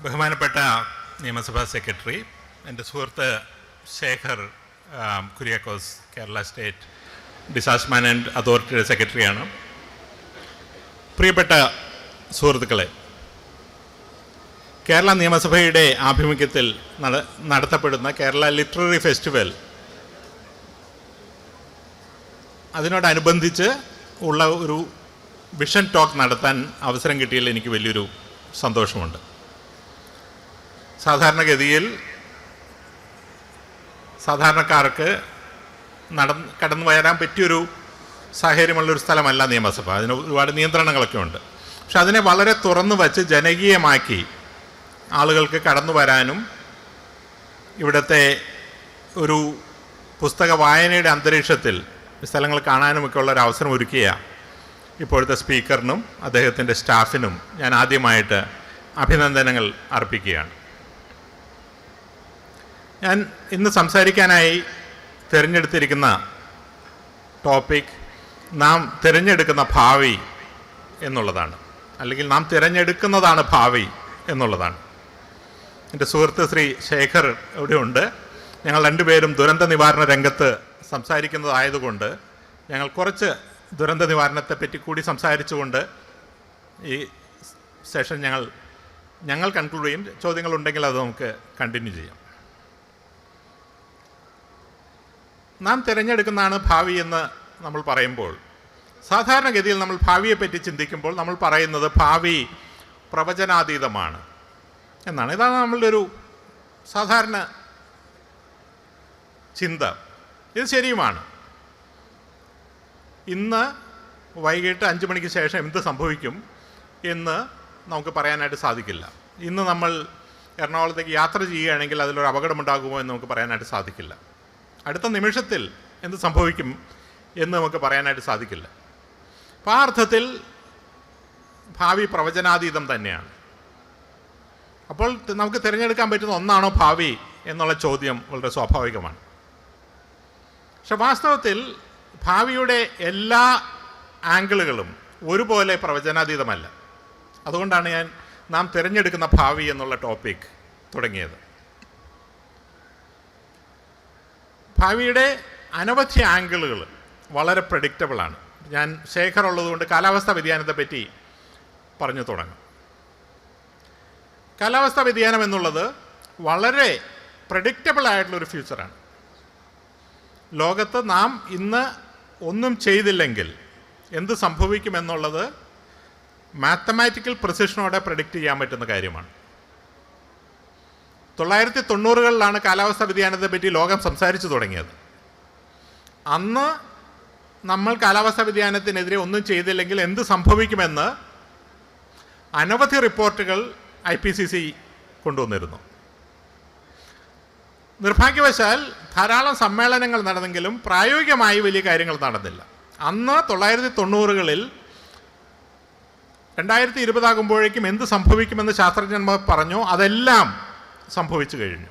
ബഹുമാനപ്പെട്ട നിയമസഭാ സെക്രട്ടറി, എൻ്റെ സുഹൃത്ത് Shekhar Kuriakose Kerala state disaster management അതോറിറ്റിയുടെ സെക്രട്ടറിയാണ്. പ്രിയപ്പെട്ട സുഹൃത്തുക്കളെ, കേരള നിയമസഭയുടെ ആഭിമുഖ്യത്തിൽ നടത്തപ്പെടുന്ന കേരള ലിറ്റററി ഫെസ്റ്റിവൽ, അതിനോടനുബന്ധിച്ച് ഉള്ള ഒരു വിഷൻ ടോക്ക് നടത്താൻ അവസരം കിട്ടിയതിൽ എനിക്ക് വലിയൊരു സന്തോഷമുണ്ട്. സാധാരണഗതിയിൽ സാധാരണക്കാർക്ക് കടന്നു വരാൻ പറ്റിയൊരു സാഹചര്യമുള്ളൊരു സ്ഥലമല്ല നിയമസഭ. അതിന് ഒരുപാട് നിയന്ത്രണങ്ങളൊക്കെ ഉണ്ട്. പക്ഷെ അതിനെ വളരെ തുറന്നു വച്ച് ജനകീയമാക്കി ആളുകൾക്ക് കടന്നു വരാനും ഇവിടുത്തെ ഒരു പുസ്തക വായനയുടെ അന്തരീക്ഷത്തിൽ സ്ഥലങ്ങൾ കാണാനുമൊക്കെ ഉള്ളൊരു അവസരം ഒരുക്കിയ ഇപ്പോഴത്തെ സ്പീക്കറിനും അദ്ദേഹത്തിൻ്റെ സ്റ്റാഫിനും ഞാൻ ആദ്യമായിട്ട് അഭിനന്ദനങ്ങൾ അർപ്പിക്കുകയാണ്. ഞാൻ ഇന്ന് സംസാരിക്കാനായി തിരഞ്ഞെടുത്തിരിക്കുന്ന ടോപ്പിക് നാം തിരഞ്ഞെടുക്കുന്ന ഭാവി എന്നുള്ളതാണ്, അല്ലെങ്കിൽ നാം തിരഞ്ഞെടുക്കുന്നതാണ് ഭാവി എന്നുള്ളതാണ്. എൻ്റെ സുഹൃത്ത് ശ്രീ ശേഖർ ഇവിടെ ഉണ്ട്. ഞങ്ങൾ രണ്ടുപേരും ദുരന്ത നിവാരണ രംഗത്ത് സംസാരിക്കുന്നതായതുകൊണ്ട് ഞങ്ങൾ കുറച്ച് ദുരന്ത നിവാരണത്തെപ്പറ്റി കൂടി സംസാരിച്ചുകൊണ്ട് ഈ സെഷൻ ഞങ്ങൾ കൺക്ലൂഡ് ചെയ്യും. ചോദ്യങ്ങളുണ്ടെങ്കിൽ അത് നമുക്ക് കണ്ടിന്യൂ ചെയ്യാം. നാം തിരഞ്ഞെടുക്കുന്നതാണ് ഭാവി എന്ന് നമ്മൾ പറയുമ്പോൾ, സാധാരണഗതിയിൽ നമ്മൾ ഭാവിയെപ്പറ്റി ചിന്തിക്കുമ്പോൾ നമ്മൾ പറയുന്നത് ഭാവി പ്രവചനാതീതമാണ് എന്നാണ്. ഇതാണ് നമ്മളുടെ ഒരു സാധാരണ ചിന്ത. ഇത് ശരിയുമാണ്. ഇന്ന് വൈകിട്ട് 5 മണിക്ക് ശേഷം എന്ത് സംഭവിക്കും എന്ന് നമുക്ക് പറയാനായിട്ട് സാധിക്കില്ല. ഇന്ന് നമ്മൾ എറണാകുളത്തേക്ക് യാത്ര ചെയ്യുകയാണെങ്കിൽ അതിലൊരു അപകടമുണ്ടാകുമോ എന്ന് നമുക്ക് പറയാനായിട്ട് സാധിക്കില്ല. അടുത്ത നിമിഷത്തിൽ എന്ത് സംഭവിക്കും എന്ന് നമുക്ക് പറയാനായിട്ട് സാധിക്കില്ല. അപ്പോൾ ആ അർത്ഥത്തിൽ ഭാവി പ്രവചനാതീതം തന്നെയാണ്. അപ്പോൾ നമുക്ക് തിരഞ്ഞെടുക്കാൻ പറ്റുന്ന ഒന്നാണോ ഭാവി എന്നുള്ള ചോദ്യം വളരെ സ്വാഭാവികമാണ്. പക്ഷെ വാസ്തവത്തിൽ ഭാവിയുടെ എല്ലാ ആംഗിളുകളും ഒരുപോലെ പ്രവചനാതീതമല്ല. അതുകൊണ്ടാണ് നാം തിരഞ്ഞെടുക്കുന്ന ഭാവി എന്നുള്ള ടോപ്പിക് തുടങ്ങിയത്. ഭാവിയുടെ അനവധി ആംഗിളുകൾ വളരെ പ്രഡിക്റ്റബിളാണ്. ഞാൻ ശേഖർ ഉള്ളതുകൊണ്ട് കാലാവസ്ഥാ വ്യതിയാനത്തെ പറ്റി പറഞ്ഞു തുടങ്ങും. കാലാവസ്ഥാ വ്യതിയാനം എന്നുള്ളത് വളരെ പ്രഡിക്റ്റബിളായിട്ടുള്ളൊരു ഫ്യൂച്ചറാണ്. ലോകത്ത് നാം ഇന്ന് ഒന്നും ചെയ്തില്ലെങ്കിൽ എന്ത് സംഭവിക്കുമെന്നുള്ളത് മാത്തമാറ്റിക്കൽ പ്രിസിഷനോടെ പ്രഡിക്റ്റ് ചെയ്യാൻ പറ്റുന്ന കാര്യമാണ്. 1990-കളിലാണ് കാലാവസ്ഥാ വ്യതിയാനത്തെ പറ്റി ലോകം സംസാരിച്ചു തുടങ്ങിയത്. അന്ന് നമ്മൾ കാലാവസ്ഥാ വ്യതിയാനത്തിനെതിരെ ഒന്നും ചെയ്തില്ലെങ്കിൽ എന്ത് സംഭവിക്കുമെന്ന് അനവധി റിപ്പോർട്ടുകൾ IPCC കൊണ്ടുവന്നിരുന്നു. നിർഭാഗ്യവശാൽ ധാരാളം സമ്മേളനങ്ങൾ നടന്നെങ്കിലും പ്രായോഗികമായി വലിയ കാര്യങ്ങൾ നടന്നില്ല. അന്ന് 1990-കളിൽ 2020 ആകുമ്പോഴേക്കും എന്ത് സംഭവിക്കുമെന്ന് ശാസ്ത്രജ്ഞന്മാർ പറഞ്ഞു. അതെല്ലാം സംഭവിച്ചു കഴിഞ്ഞു.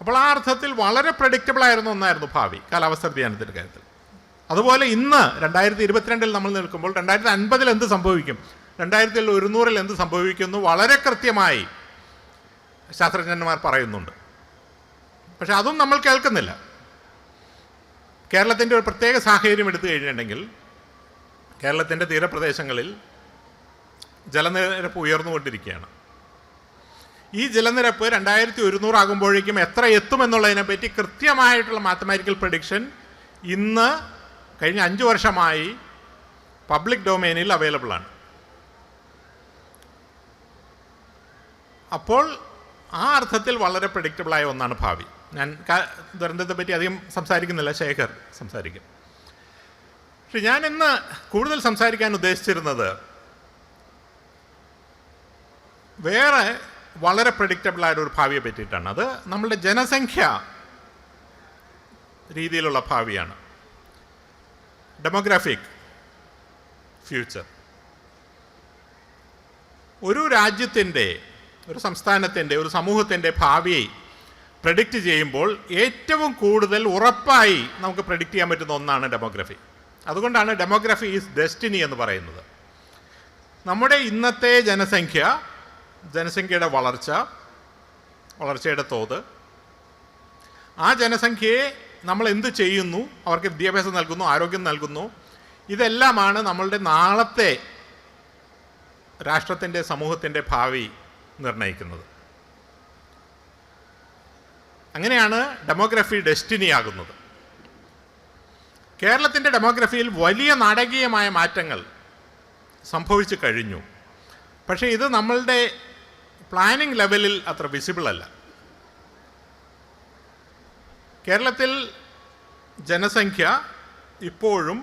അപ്പോൾ ആ അർത്ഥത്തിൽ വളരെ പ്രഡിക്റ്റബിളായിരുന്ന ഒന്നായിരുന്നു ഭാവി കാലാവസ്ഥാ വ്യതിയാനത്തിൻ്റെ കാര്യത്തിൽ. അതുപോലെ ഇന്ന് 2022-ൽ നമ്മൾ നിൽക്കുമ്പോൾ 2050-ൽ എന്ത് സംഭവിക്കും, 2100-ൽ എന്ത് സംഭവിക്കുമെന്ന് വളരെ കൃത്യമായി ശാസ്ത്രജ്ഞന്മാർ പറയുന്നുണ്ട്. പക്ഷെ അതും നമ്മൾ കേൾക്കുന്നില്ല. കേരളത്തിൻ്റെ ഒരു പ്രത്യേക സാഹചര്യം എടുത്തു കഴിഞ്ഞിട്ടുണ്ടെങ്കിൽ കേരളത്തിൻ്റെ തീരപ്രദേശങ്ങളിൽ ജലനിരപ്പ് ഉയർന്നുകൊണ്ടിരിക്കുകയാണ്. ഈ ജലനിരപ്പ് 2100 ആകുമ്പോഴേക്കും എത്ര എത്തുമെന്നുള്ളതിനെപ്പറ്റി കൃത്യമായിട്ടുള്ള മാത്തമാറ്റിക്കൽ പ്രഡിക്ഷൻ ഇന്ന് കഴിഞ്ഞ 5 വർഷമായി പബ്ലിക് ഡൊമൈനിൽ അവൈലബിൾ ആണ്. അപ്പോൾ ആ അർത്ഥത്തിൽ വളരെ പ്രഡിക്റ്റബിളായ ഒന്നാണ് ഭാവി. ഞാൻ ദുരന്തത്തെ പറ്റി അധികം സംസാരിക്കുന്നില്ല, ശേഖർ സംസാരിക്കും. പക്ഷെ ഞാൻ ഇന്ന് കൂടുതൽ സംസാരിക്കാൻ ഉദ്ദേശിച്ചിരുന്നത് വേറെ വളരെ പ്രഡിക്റ്റബിളായ ഒരു ഭാവിയെ പറ്റിയിട്ടാണ്. അത് നമ്മളുടെ ജനസംഖ്യ രീതിയിലുള്ള ഭാവിയാണ്. Demographic future. ഒരു രാജ്യത്തിൻ്റെ, ഒരു സംസ്ഥാനത്തിൻ്റെ, ഒരു സമൂഹത്തിൻ്റെ ഭാവിയെ പ്രഡിക്റ്റ് ചെയ്യുമ്പോൾ ഏറ്റവും കൂടുതൽ ഉറപ്പായി നമുക്ക് പ്രഡിക്റ്റ് ചെയ്യാൻ പറ്റുന്ന ഒന്നാണ് ഡെമോഗ്രഫി. അതുകൊണ്ടാണ് ഡെമോഗ്രഫി ഈസ് ഡെസ്റ്റിനി എന്ന് പറയുന്നത്. നമ്മുടെ ഇന്നത്തെ ജനസംഖ്യ ജനസംഖ്യയുടെ വളർച്ചയുടെ തോത്, ആ ജനസംഖ്യയെ നമ്മൾ എന്ത് ചെയ്യുന്നു, അവർക്ക് വിദ്യാഭ്യാസം നൽകുന്നു, ആരോഗ്യം നൽകുന്നു, ഇതെല്ലാമാണ് നമ്മളുടെ നാളത്തെ രാഷ്ട്രത്തിൻ്റെ സമൂഹത്തിൻ്റെ ഭാവി നിർണ്ണയിക്കുന്നത്. അങ്ങനെയാണ് ഡെമോഗ്രഫി ഡെസ്റ്റിനി ആകുന്നത്. കേരളത്തിൻ്റെ ഡെമോഗ്രഫിയിൽ വലിയ നാടകീയമായ മാറ്റങ്ങൾ സംഭവിച്ചു കഴിഞ്ഞു. പക്ഷേ ഇത് നമ്മളുടെ പ്ലാനിംഗ് ലെവലിൽ അത്ര വിസിബിൾ അല്ല. കേരളത്തിൽ ജനസംഖ്യ ഇപ്പോഴും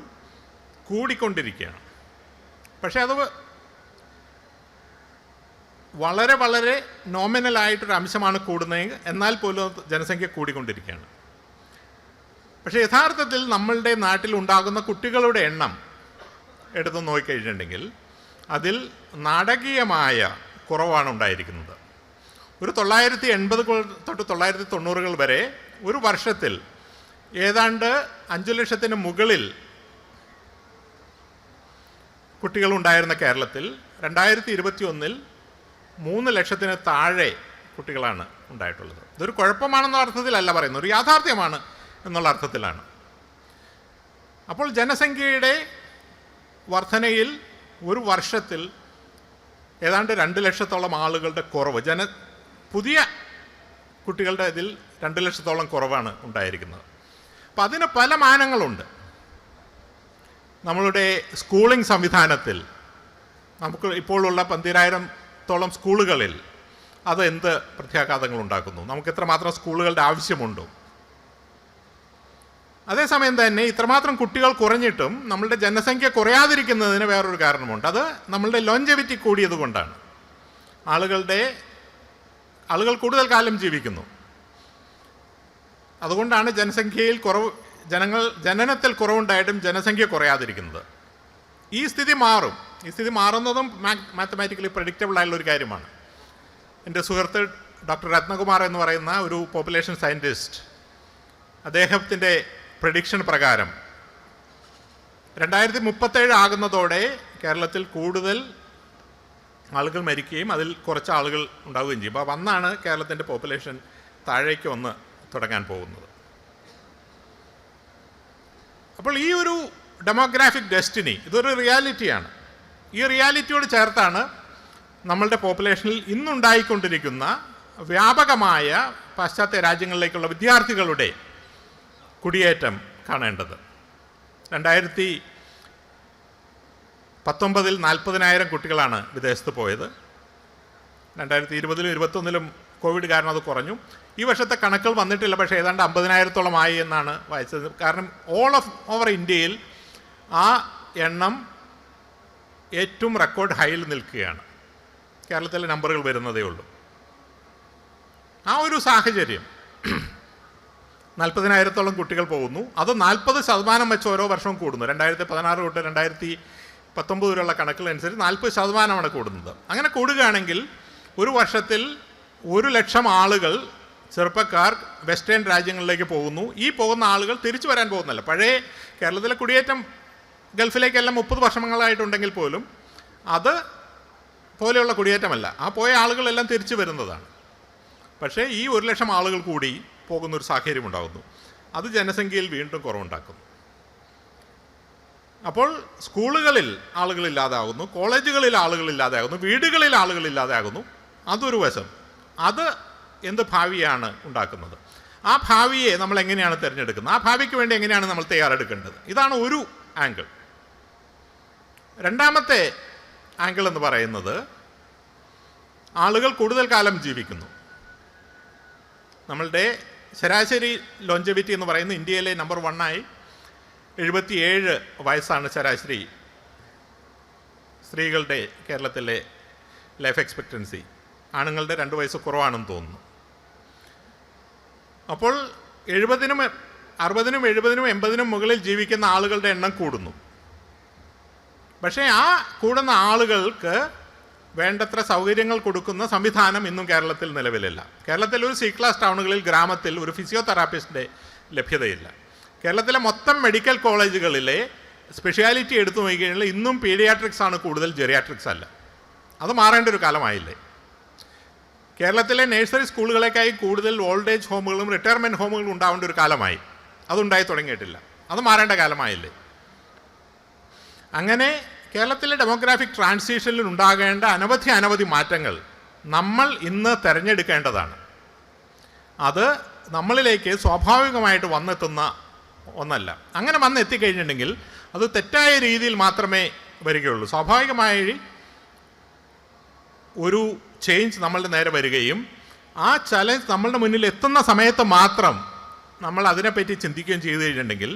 കൂടിക്കൊണ്ടിരിക്കുകയാണ്. പക്ഷേ അത് വളരെ വളരെ നോമിനലായിട്ടൊരു അംശമാണ് കൂടുന്നത്. എന്നാൽ പോലും ജനസംഖ്യ കൂടിക്കൊണ്ടിരിക്കുകയാണ്. പക്ഷേ യഥാർത്ഥത്തിൽ നമ്മളുടെ നാട്ടിൽ ഉണ്ടാകുന്ന കുട്ടികളുടെ എണ്ണം എടുത്ത് നോക്കിക്കഴിഞ്ഞിട്ടുണ്ടെങ്കിൽ അതിൽ നാടകീയമായ കുറവാണ് ഉണ്ടായിരിക്കുന്നത്. ഒരു 980 തൊട്ട് 990 വരെ ഒരു വർഷത്തിൽ ഏതാണ്ട് 5 ലക്ഷത്തിന് മുകളിൽ കുട്ടികളുണ്ടായിരുന്ന കേരളത്തിൽ 2021 3 ലക്ഷത്തിന് താഴെ കുട്ടികളാണ് ഉണ്ടായിട്ടുള്ളത്. ഇതൊരു കുഴപ്പമാണെന്ന അർത്ഥത്തിലല്ല പറയുന്നത്, ഒരു യാഥാർത്ഥ്യമാണ് എന്നുള്ള അർത്ഥത്തിലാണ്. അപ്പോൾ ജനസംഖ്യയുടെ വർധനയിൽ ഒരു വർഷത്തിൽ ഏതാണ്ട് 2 ലക്ഷത്തോളം ആളുകളുടെ കുറവ്, പുതിയ കുട്ടികളുടെ ഇതിൽ 2 ലക്ഷത്തോളം കുറവാണ് ഉണ്ടായിരിക്കുന്നത്. അപ്പം അതിന് പല മാനങ്ങളുണ്ട്. നമ്മളുടെ സ്കൂളിംഗ് സംവിധാനത്തിൽ നമുക്ക് ഇപ്പോഴുള്ള 12,000-ഓളം സ്കൂളുകളിൽ അത് എന്ത് പ്രത്യാഘാതങ്ങൾ ഉണ്ടാക്കുന്നു, നമുക്ക് എത്രമാത്രം സ്കൂളുകളുടെ ആവശ്യമുണ്ടോ. അതേസമയം തന്നെ ഇത്രമാത്രം കുട്ടികൾ കുറഞ്ഞിട്ടും നമ്മളുടെ ജനസംഖ്യ കുറയാതിരിക്കുന്നതിന് വേറൊരു കാരണമുണ്ട്. അത് നമ്മളുടെ ലോഞ്ചെവിറ്റി കൂടിയത് കൊണ്ടാണ്. ആളുകൾ കൂടുതൽ കാലം ജീവിക്കുന്നു. അതുകൊണ്ടാണ് ജനനത്തിൽ കുറവുണ്ടായിട്ടും ജനസംഖ്യ കുറയാതിരിക്കുന്നത്. ഈ സ്ഥിതി മാറും. ഈ സ്ഥിതി മാറുന്നതും മാത്തമാറ്റിക്കലി പ്രഡിക്റ്റബിൾ ആയിട്ടുള്ളൊരു കാര്യമാണ്. എൻ്റെ സുഹൃത്ത് ഡോക്ടർ രത്നകുമാർ എന്ന് പറയുന്ന ഒരു പോപ്പുലേഷൻ സയൻറ്റിസ്റ്റ്, അദ്ദേഹത്തിൻ്റെ പ്രഡിക്ഷൻ പ്രകാരം 2037 ആകുന്നതോടെ കേരളത്തിൽ കൂടുതൽ ആളുകൾ മരിക്കുകയും അതിൽ കുറച്ച് ആളുകൾ ഉണ്ടാവുകയും ചെയ്യും. അപ്പോൾ അന്നാണ് കേരളത്തിൻ്റെ പോപ്പുലേഷൻ താഴേക്ക് വന്ന് തുടങ്ങാൻ പോകുന്നത്. അപ്പോൾ ഈ ഒരു ഡെമോഗ്രാഫിക് ഡെസ്റ്റിനി ഇതൊരു റിയാലിറ്റിയാണ്. ഈ റിയാലിറ്റിയോട് ചേർത്താണ് നമ്മളുടെ പോപ്പുലേഷനിൽ ഇന്നുണ്ടായിക്കൊണ്ടിരിക്കുന്ന വ്യാപകമായ പാശ്ചാത്യ രാജ്യങ്ങളിലേക്കുള്ള വിദ്യാർത്ഥികളുടെ കുടിയേറ്റം കാണേണ്ടത്. 2019 40,000 കുട്ടികളാണ് വിദേശത്ത് പോയത്. 2020-ലും 2021-ലും കോവിഡ് കാരണം അത് കുറഞ്ഞു. ഈ വർഷത്തെ കണക്കുകൾ വന്നിട്ടില്ല, പക്ഷേ ഏതാണ്ട് 50,000-ഓളം ആയി എന്നാണ് വായിച്ചത്. കാരണം ഓവർ ഇന്ത്യയിൽ ആ എണ്ണം ഏറ്റവും റെക്കോർഡ് ഹൈയിൽ നിൽക്കുകയാണ്. കേരളത്തിലെ നമ്പറുകൾ വരുന്നതേ ഉള്ളൂ. ആ ഒരു സാഹചര്യം 40,000-ഓളം കുട്ടികൾ പോകുന്നു. അത് 40% വെച്ച് ഓരോ വർഷവും കൂടുന്നു. 2016 തൊട്ട് 2019 വരെയുള്ള കണക്കുകളനുസരിച്ച് 40% കൂടുന്നത്. അങ്ങനെ കൂടുകയാണെങ്കിൽ ഒരു വർഷത്തിൽ 100,000 ആളുകൾ, ചെറുപ്പക്കാർ വെസ്റ്റേൺ രാജ്യങ്ങളിലേക്ക് പോകുന്നു. ഈ പോകുന്ന ആളുകൾ തിരിച്ചു വരാൻ പോകുന്നല്ല. പഴയ കേരളത്തിലെ കുടിയേറ്റം ഗൾഫിലേക്കെല്ലാം 30 വർഷങ്ങളായിട്ടുണ്ടെങ്കിൽ പോലും അത് പോലെയുള്ള കുടിയേറ്റമല്ല. ആ പോയ ആളുകളെല്ലാം തിരിച്ചു വരുന്നതാണ്. പക്ഷേ ഈ 100,000 ആളുകൾ കൂടി പോകുന്നൊരു സാഹചര്യം ഉണ്ടാകുന്നു. അത് ജനസംഖ്യയിൽ വീണ്ടും കുറവുണ്ടാക്കുന്നു. അപ്പോൾ സ്കൂളുകളിൽ ആളുകളില്ലാതാകുന്നു, കോളേജുകളിൽ ആളുകളില്ലാതാകുന്നു, വീടുകളിൽ ആളുകളില്ലാതാകുന്നു. അതൊരു വശം. അത് എന്ത് ഭാവിയാണ് ഉണ്ടാക്കുന്നത്? ആ ഭാവിയെ നമ്മൾ എങ്ങനെയാണ് തിരഞ്ഞെടുക്കുന്നത്? ആ ഭാവിക്ക് വേണ്ടി എങ്ങനെയാണ് നമ്മൾ തയ്യാറെടുക്കേണ്ടത്? ഇതാണ് ഒരു ആംഗിൾ. രണ്ടാമത്തെ ആംഗിൾ എന്ന് പറയുന്നത് ആളുകൾ കൂടുതൽ കാലം ജീവിക്കുന്നു. നമ്മളുടെ ശരാശരി ലോഞ്ചവിറ്റി എന്ന് പറയുന്നത് ഇന്ത്യയിലെ നമ്പർ 1 77 വയസ്സാണ് ശരാശരി സ്ത്രീകളുടെ കേരളത്തിലെ ലൈഫ് എക്സ്പെക്റ്റൻസി. ആണുങ്ങളുടെ 2 വയസ്സ് കുറവാണെന്ന് തോന്നുന്നു. അപ്പോൾ 70-നും 60-നും 70-നും 80-നും മുകളിൽ ജീവിക്കുന്ന ആളുകളുടെ എണ്ണം കൂടുന്നു. പക്ഷേ ആ കൂടുന്ന ആളുകൾക്ക് വേണ്ടത്ര സൗകര്യങ്ങൾ കൊടുക്കുന്ന സംവിധാനം ഇന്നും കേരളത്തിൽ നിലവിലില്ല. കേരളത്തിൽ ഒരു C ക്ലാസ് ടൗണുകളിൽ, ഗ്രാമത്തിൽ ഒരു ഫിസിയോതെറാപ്പിസ്റ്റിൻ്റെ ലഭ്യതയില്ല. കേരളത്തിലെ മൊത്തം മെഡിക്കൽ കോളേജുകളിലെ സ്പെഷ്യാലിറ്റി എടുത്തു നോക്കിക്കഴിഞ്ഞാൽ ഇന്നും പീഡിയാട്രിക്സ് ആണ് കൂടുതൽ, ജെറിയാട്രിക്സ് അല്ല. അത് മാറേണ്ട ഒരു കാലമായില്ലേ? കേരളത്തിലെ നഴ്സറി സ്കൂളുകളേക്കായി കൂടുതൽ ഓൾഡ് ഏജ് ഹോമുകളും റിട്ടയർമെൻറ്റ് ഹോമുകളും ഉണ്ടാവേണ്ട ഒരു കാലമായി. അതുണ്ടായി തുടങ്ങിയിട്ടില്ല. അത് മാറേണ്ട കാലമായില്ലേ? അങ്ങനെ കേരളത്തിലെ ഡെമോഗ്രാഫിക് ട്രാൻസിഷനിൽ ഉണ്ടാകേണ്ട അനവധി മാറ്റങ്ങൾ നമ്മൾ ഇന്ന് തിരഞ്ഞെടുക്കേണ്ടതാണ്. അത് നമ്മളിലേക്ക് സ്വാഭാവികമായിട്ട് വന്നെത്തുന്ന ഒന്നല്ല. അങ്ങനെ വന്നെത്തിക്കഴിഞ്ഞിട്ടുണ്ടെങ്കിൽ അത് തെറ്റായ രീതിയിൽ മാത്രമേ വരികയുള്ളൂ. സ്വാഭാവികമായി ഒരു ചേഞ്ച് നമ്മളുടെ നേരെ വരികയും ആ ചലഞ്ച് നമ്മളുടെ മുന്നിൽ എത്തുന്ന സമയത്ത് മാത്രം നമ്മൾ അതിനെപ്പറ്റി ചിന്തിക്കുകയും ചെയ്തു കഴിഞ്ഞിട്ടുണ്ടെങ്കിൽ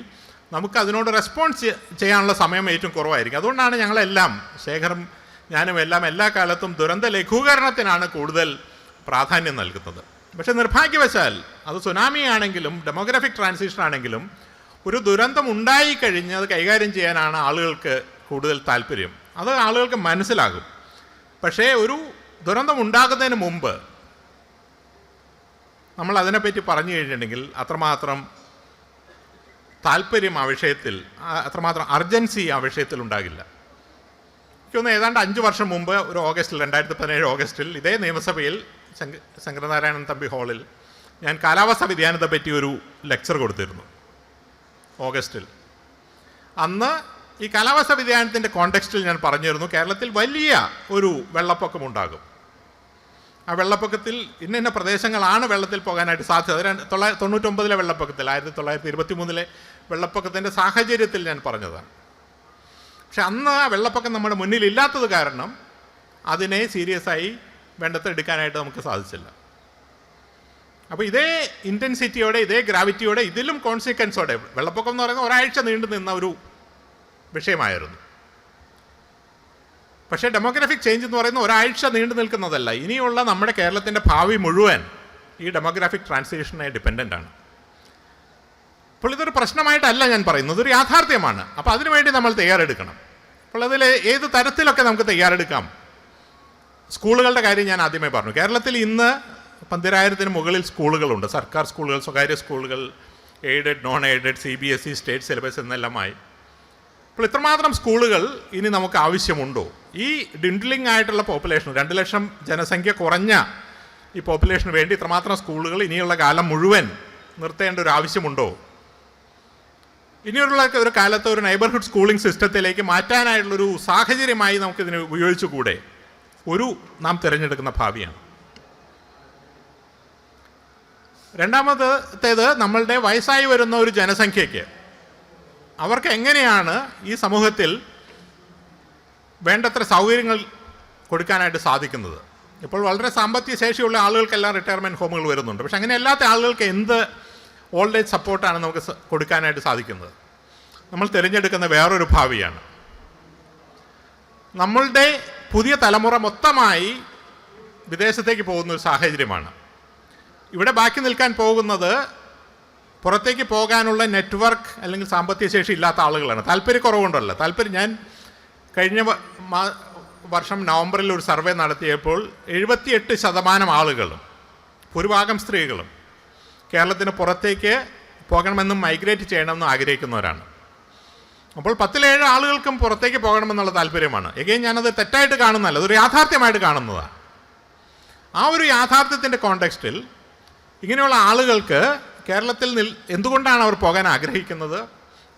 നമുക്ക് അതിനോട് റെസ്പോൺസ് ചെയ്യാനുള്ള സമയം ഏറ്റവും കുറവായിരിക്കും. അതുകൊണ്ടാണ് ഞങ്ങളെല്ലാം, ശേഖരം ഞാനും എല്ലാം, എല്ലാ കാലത്തും ദുരന്ത ലഘൂകരണത്തിനാണ് കൂടുതൽ പ്രാധാന്യം നൽകുന്നത്. പക്ഷേ നിർഭാഗ്യവശാൽ അത് സുനാമി ആണെങ്കിലും ഡെമോഗ്രാഫിക് ട്രാൻസിഷൻ ആണെങ്കിലും ഒരു ദുരന്തം ഉണ്ടായിക്കഴിഞ്ഞ് അത് കൈകാര്യം ചെയ്യാനാണ് ആളുകൾക്ക് കൂടുതൽ താല്പര്യം. അത് ആളുകൾക്ക് മനസ്സിലാകും. പക്ഷേ ഒരു ദുരന്തം ഉണ്ടാകുന്നതിന് മുമ്പ് നമ്മൾ അതിനെപ്പറ്റി പറഞ്ഞു കഴിഞ്ഞിട്ടുണ്ടെങ്കിൽ അത്രമാത്രം താല്പര്യം ആ വിഷയത്തിൽ, അത്രമാത്രം അർജൻസി ആ വിഷയത്തിൽ ഉണ്ടാകില്ല. എനിക്കൊന്ന് ഏതാണ്ട് 5 വർഷം മുമ്പ് ഒരു ഓഗസ്റ്റിൽ 2017 ഓഗസ്റ്റിൽ ഇതേ നിയമസഭയിൽ ശങ്കരനാരായണൻ തമ്പി ഹാളിൽ ഞാൻ കാലാവസ്ഥാ വ്യതിയാനത്തെ പറ്റി ഒരു ലെക്ചർ കൊടുത്തിരുന്നു ഓഗസ്റ്റിൽ. അന്ന് ഈ കാലാവസ്ഥാ വ്യതിയാനത്തിൻ്റെ കോണ്ടെക്സ്റ്റിൽ ഞാൻ പറഞ്ഞിരുന്നു കേരളത്തിൽ വലിയ ഒരു വെള്ളപ്പൊക്കമുണ്ടാകും. ആ വെള്ളപ്പൊക്കത്തിൽ ഇന്ന പ്രദേശങ്ങളാണ് വെള്ളത്തിൽ പോകാനായിട്ട് സാധ്യത. 1999 വെള്ളപ്പൊക്കത്തിൽ, 1923 വെള്ളപ്പൊക്കത്തിൻ്റെ സാഹചര്യത്തിൽ ഞാൻ പറഞ്ഞതാണ്. പക്ഷെ അന്ന് ആ വെള്ളപ്പൊക്കം നമ്മുടെ മുന്നിൽ ഇല്ലാത്തത് കാരണം അതിനെ സീരിയസ് ആയി വേണ്ടത്ര എടുക്കാനായിട്ട് നമുക്ക് സാധിച്ചില്ല. അപ്പോൾ ഇതേ ഇൻറ്റൻസിറ്റിയോടെ, ഇതേ ഗ്രാവിറ്റിയോടെ, ഇതിലും കോൺസിക്വൻസോടെ, വെള്ളപ്പൊക്കം എന്ന് പറയുന്നത് ഒരാഴ്ച നീണ്ടു നിന്ന ഒരു വിഷയമായിരുന്നു. പക്ഷേ ഡെമോഗ്രാഫിക് ചേഞ്ച് എന്ന് പറയുന്നത് ഒരാഴ്ച നീണ്ടു നിൽക്കുന്നതല്ല. ഇനിയുള്ള നമ്മുടെ കേരളത്തിൻ്റെ ഭാവി മുഴുവൻ ഈ ഡെമോഗ്രാഫിക് ട്രാൻസിഷനെ ഡിപ്പെൻഡൻ്റ് ആണ്. അപ്പോൾ ഇതൊരു പ്രശ്നമായിട്ടല്ല ഞാൻ പറയുന്നത്, ഇതൊരു യാഥാർത്ഥ്യമാണ്. അപ്പോൾ അതിനുവേണ്ടി നമ്മൾ തയ്യാറെടുക്കണം. അപ്പോൾ അതിൽ ഏത് തരത്തിലൊക്കെ നമുക്ക് തയ്യാറെടുക്കാം. സ്കൂളുകളുടെ കാര്യം ഞാൻ ആദ്യമേ പറഞ്ഞു. കേരളത്തിൽ ഇന്ന് 12,000-ന് മുകളിൽ സ്കൂളുകളുണ്ട്. സർക്കാർ സ്കൂളുകൾ, സ്വകാര്യ സ്കൂളുകൾ, aided, non aided, CBSE, state syllabus എന്നെല്ലാമായി. അപ്പോൾ ഇത്രമാത്രം സ്കൂളുകൾ ഇനി നമുക്ക് ആവശ്യമുണ്ടോ? ഈ ഡിൻഡ്ലിംഗ് ആയിട്ടുള്ള പോപ്പുലേഷൻ, 2 ലക്ഷം ജനസംഖ്യ കുറഞ്ഞ ഈ പോപ്പുലേഷന് വേണ്ടി ഇത്രമാത്രം സ്കൂളുകൾ ഇനിയുള്ള കാലം മുഴുവൻ നിർത്തേണ്ട ഒരു ആവശ്യമുണ്ടോ? ഇനിയുള്ള ഒരു കാലത്ത് ഒരു നെയ്ബർഹുഡ് സ്കൂളിംഗ് സിസ്റ്റത്തിലേക്ക് മാറ്റാനായിട്ടുള്ളൊരു സാഹചര്യമായി നമുക്കിതിനെ ഉപയോഗിച്ചുകൂടെ? നാം തിരഞ്ഞെടുക്കുന്ന ഭാവിയാണ്. രണ്ടാമത്തേത്, നമ്മളുടെ വയസ്സായി വരുന്ന ഒരു ജനസംഖ്യയ്ക്ക് അവർക്ക് എങ്ങനെയാണ് ഈ സമൂഹത്തിൽ വേണ്ടത്ര സൗകര്യങ്ങൾ കൊടുക്കാനായിട്ട് സാധിക്കുന്നത്? ഇപ്പോൾ വളരെ സാമ്പത്തിക ശേഷിയുള്ള ആളുകൾക്കെല്ലാം റിട്ടയർമെൻറ്റ് ഹോമുകൾ വരുന്നുണ്ട്. പക്ഷെ അങ്ങനെ അല്ലാത്ത ആളുകൾക്ക് എന്ത് ഓൾഡ് ഏജ് സപ്പോർട്ടാണ് നമുക്ക് കൊടുക്കാനായിട്ട് സാധിക്കുന്നത്? നമ്മൾ തിരഞ്ഞെടുക്കുന്ന വേറൊരു ഭാവിയാണ്. നമ്മളുടെ പുതിയ തലമുറ മൊത്തമായി വിദേശത്തേക്ക് പോകുന്നൊരു സാഹചര്യമാണ്. ഇവിടെ ബാക്കി നിൽക്കാൻ പോകുന്നത് പുറത്തേക്ക് പോകാനുള്ള നെറ്റ്വർക്ക് അല്ലെങ്കിൽ സാമ്പത്തിക ശേഷി ഇല്ലാത്ത ആളുകളാണ്. താല്പര്യക്കുറവുണ്ടല്ലോ. ഞാൻ കഴിഞ്ഞ വർഷം നവംബറിൽ ഒരു സർവേ നടത്തിയപ്പോൾ 78% ആളുകളും, ഭൂരിഭാഗം സ്ത്രീകളും, കേരളത്തിന് പുറത്തേക്ക് പോകണമെന്നും മൈഗ്രേറ്റ് ചെയ്യണമെന്നും ആഗ്രഹിക്കുന്നവരാണ്. അപ്പോൾ 10-7 ആളുകൾക്കും പുറത്തേക്ക് പോകണമെന്നുള്ള താല്പര്യമാണ്. എഗെയിൻ ഞാനത് തെറ്റായിട്ട് കാണുന്നതല്ല, അതൊരു യാഥാർത്ഥ്യമായിട്ട് കാണുന്നതാണ്. ആ ഒരു യാഥാർത്ഥ്യത്തിൻ്റെ കോണ്ടെക്സ്റ്റിൽ ഇങ്ങനെയുള്ള ആളുകൾക്ക് കേരളത്തിൽ എന്തുകൊണ്ടാണ് അവർ പോകാൻ ആഗ്രഹിക്കുന്നത്?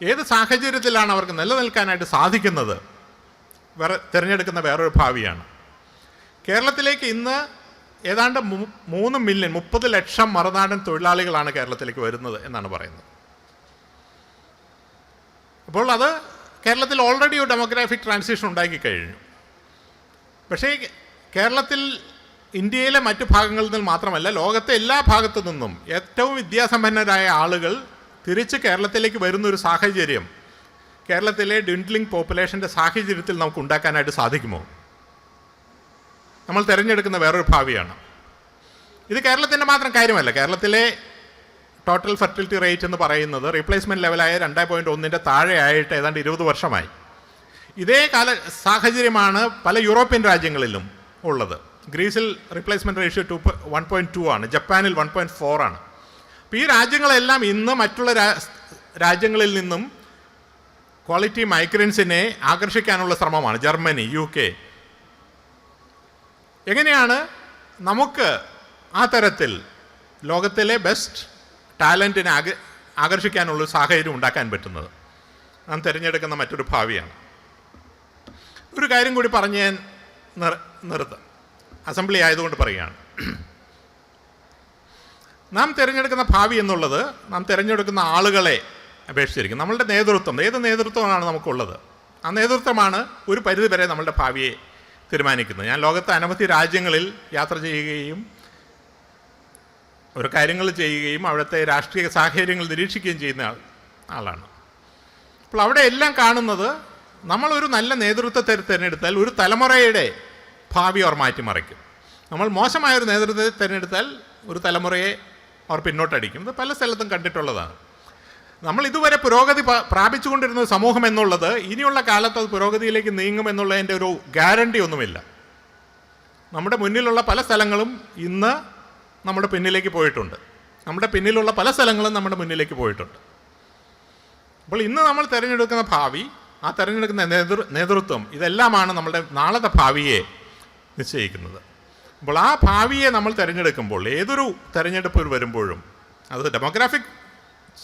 ഏത് സാഹചര്യത്തിലാണ് അവർക്ക് നിലനിൽക്കാനായിട്ട് സാധിക്കുന്നത്? തിരഞ്ഞെടുക്കുന്ന വേറൊരു ഭാവിയാണ്. കേരളത്തിലേക്ക് ഇന്ന് ഏതാണ്ട് 3 മില്യൺ, 30 ലക്ഷം മറുനാടൻ തൊഴിലാളികളാണ് കേരളത്തിലേക്ക് വരുന്നത് എന്നാണ് പറയുന്നത്. അപ്പോൾ അത് കേരളത്തിൽ ഓൾറെഡി ഒരു ഡെമോഗ്രാഫിക് ട്രാൻസിഷൻ ഉണ്ടാക്കി കഴിഞ്ഞു. പക്ഷേ കേരളത്തിൽ ഇന്ത്യയിലെ മറ്റു ഭാഗങ്ങളിൽ നിന്ന് മാത്രമല്ല, ലോകത്തെ എല്ലാ ഭാഗത്തു നിന്നും ഏറ്റവും വിദ്യാസമ്പന്നരായ ആളുകൾ തിരിച്ച് കേരളത്തിലേക്ക് വരുന്നൊരു സാഹചര്യം കേരളത്തിലെ ഡ്വിൻഡ്ലിംഗ് പോപ്പുലേഷൻ്റെ സാഹചര്യത്തിൽ നമുക്ക് ഉണ്ടാക്കാനായിട്ട് സാധിക്കുമോ? നമ്മൾ തിരഞ്ഞെടുക്കുന്ന വേറൊരു ഭാവിയാണ്. ഇത് കേരളത്തിൻ്റെ മാത്രം കാര്യമല്ല. കേരളത്തിലെ ടോട്ടൽ ഫെർട്ടിലിറ്റി റേറ്റ് എന്ന് പറയുന്നത് റീപ്ലേസ്മെൻറ്റ് ലെവലായ 2.1-ന്റെ താഴെയായിട്ട് ഏതാണ്ട് 20 വർഷമായി. ഇതേ സാഹചര്യമാണ് പല യൂറോപ്യൻ രാജ്യങ്ങളിലും ഉള്ളത്. ഗ്രീസിൽ റീപ്ലേസ്മെൻറ്റ് റേഷ്യോ 1.2 ആണ്, ജപ്പാനിൽ 1.4 ആണ്. അപ്പോൾ ഈ രാജ്യങ്ങളെല്ലാം ഇന്ന് മറ്റുള്ള രാജ്യങ്ങളിൽ നിന്നും ക്വാളിറ്റി മൈഗ്രൻസിനെ ആകർഷിക്കാനുള്ള ശ്രമമാണ്. Germany, UK. എങ്ങനെയാണ് നമുക്ക് ആ തരത്തിൽ ലോകത്തിലെ ബെസ്റ്റ് ടാലൻറ്റിനെ ആകർഷിക്കാനുള്ള സാഹചര്യം ഉണ്ടാക്കാൻ പറ്റുന്നത് നാം തിരഞ്ഞെടുക്കുന്ന മറ്റൊരു ഭാവിയാണ്. ഒരു കാര്യം കൂടി പറഞ്ഞ് ഞാൻ നിർത്താം. അസംബ്ലി ആയതുകൊണ്ട് പറയുകയാണ്. നാം തിരഞ്ഞെടുക്കുന്ന ഭാവി എന്നുള്ളത് നാം തിരഞ്ഞെടുക്കുന്ന ആളുകളെ അപേക്ഷിച്ചിരിക്കും. നമ്മളുടെ നേതൃത്വം, ഏത് നേതൃത്വമാണ് നമുക്കുള്ളത്, ആ നേതൃത്വമാണ് ഒരു പരിധിവരെ നമ്മളുടെ ഭാവിയെ തീരുമാനിക്കുന്നത്. ഞാൻ ലോകത്തെ അനവധി രാജ്യങ്ങളിൽ യാത്ര ചെയ്യുകയും ഓരോ കാര്യങ്ങൾ ചെയ്യുകയും അവിടുത്തെ രാഷ്ട്രീയ സാഹചര്യങ്ങൾ നിരീക്ഷിക്കുകയും ചെയ്യുന്ന ആളാണ്. അപ്പോൾ അവിടെ എല്ലാം കാണുന്നത്, നമ്മളൊരു നല്ല നേതൃത്വത്തെ തിരഞ്ഞെടുത്താൽ ഒരു തലമുറയുടെ ഭാവി അവർ മാറ്റിമറിക്കും. നമ്മൾ മോശമായൊരു നേതൃത്വത്തെ തിരഞ്ഞെടുത്താൽ ഒരു തലമുറയെ അവർ പിന്നോട്ടടിക്കും. ഇത് പല സ്ഥലത്തും കണ്ടിട്ടുള്ളതാണ്. നമ്മൾ ഇതുവരെ പുരോഗതി പ്രാപിച്ചുകൊണ്ടിരുന്ന സമൂഹം എന്നുള്ളത് ഇനിയുള്ള കാലത്ത് അത് പുരോഗതിയിലേക്ക് നീങ്ങുമെന്നുള്ളതിൻ്റെ ഒരു ഗ്യാരണ്ടി ഒന്നുമില്ല. നമ്മുടെ മുന്നിലുള്ള പല സ്ഥലങ്ങളും ഇന്ന് നമ്മുടെ പിന്നിലേക്ക് പോയിട്ടുണ്ട്. നമ്മുടെ പിന്നിലുള്ള പല സ്ഥലങ്ങളും നമ്മുടെ മുന്നിലേക്ക് പോയിട്ടുണ്ട്. അപ്പോൾ ഇന്ന് നമ്മൾ തിരഞ്ഞെടുക്കുന്ന ഭാവി, ആ തിരഞ്ഞെടുക്കുന്ന നേതൃത്വം, ഇതെല്ലാമാണ് നമ്മുടെ നാളത്തെ ഭാവിയെ നിശ്ചയിക്കുന്നത്. അപ്പോൾ ആ ഭാവിയെ നമ്മൾ തിരഞ്ഞെടുക്കുമ്പോൾ, ഏതൊരു തിരഞ്ഞെടുപ്പ് വരുമ്പോഴും, അത് ഡെമോഗ്രാഫിക്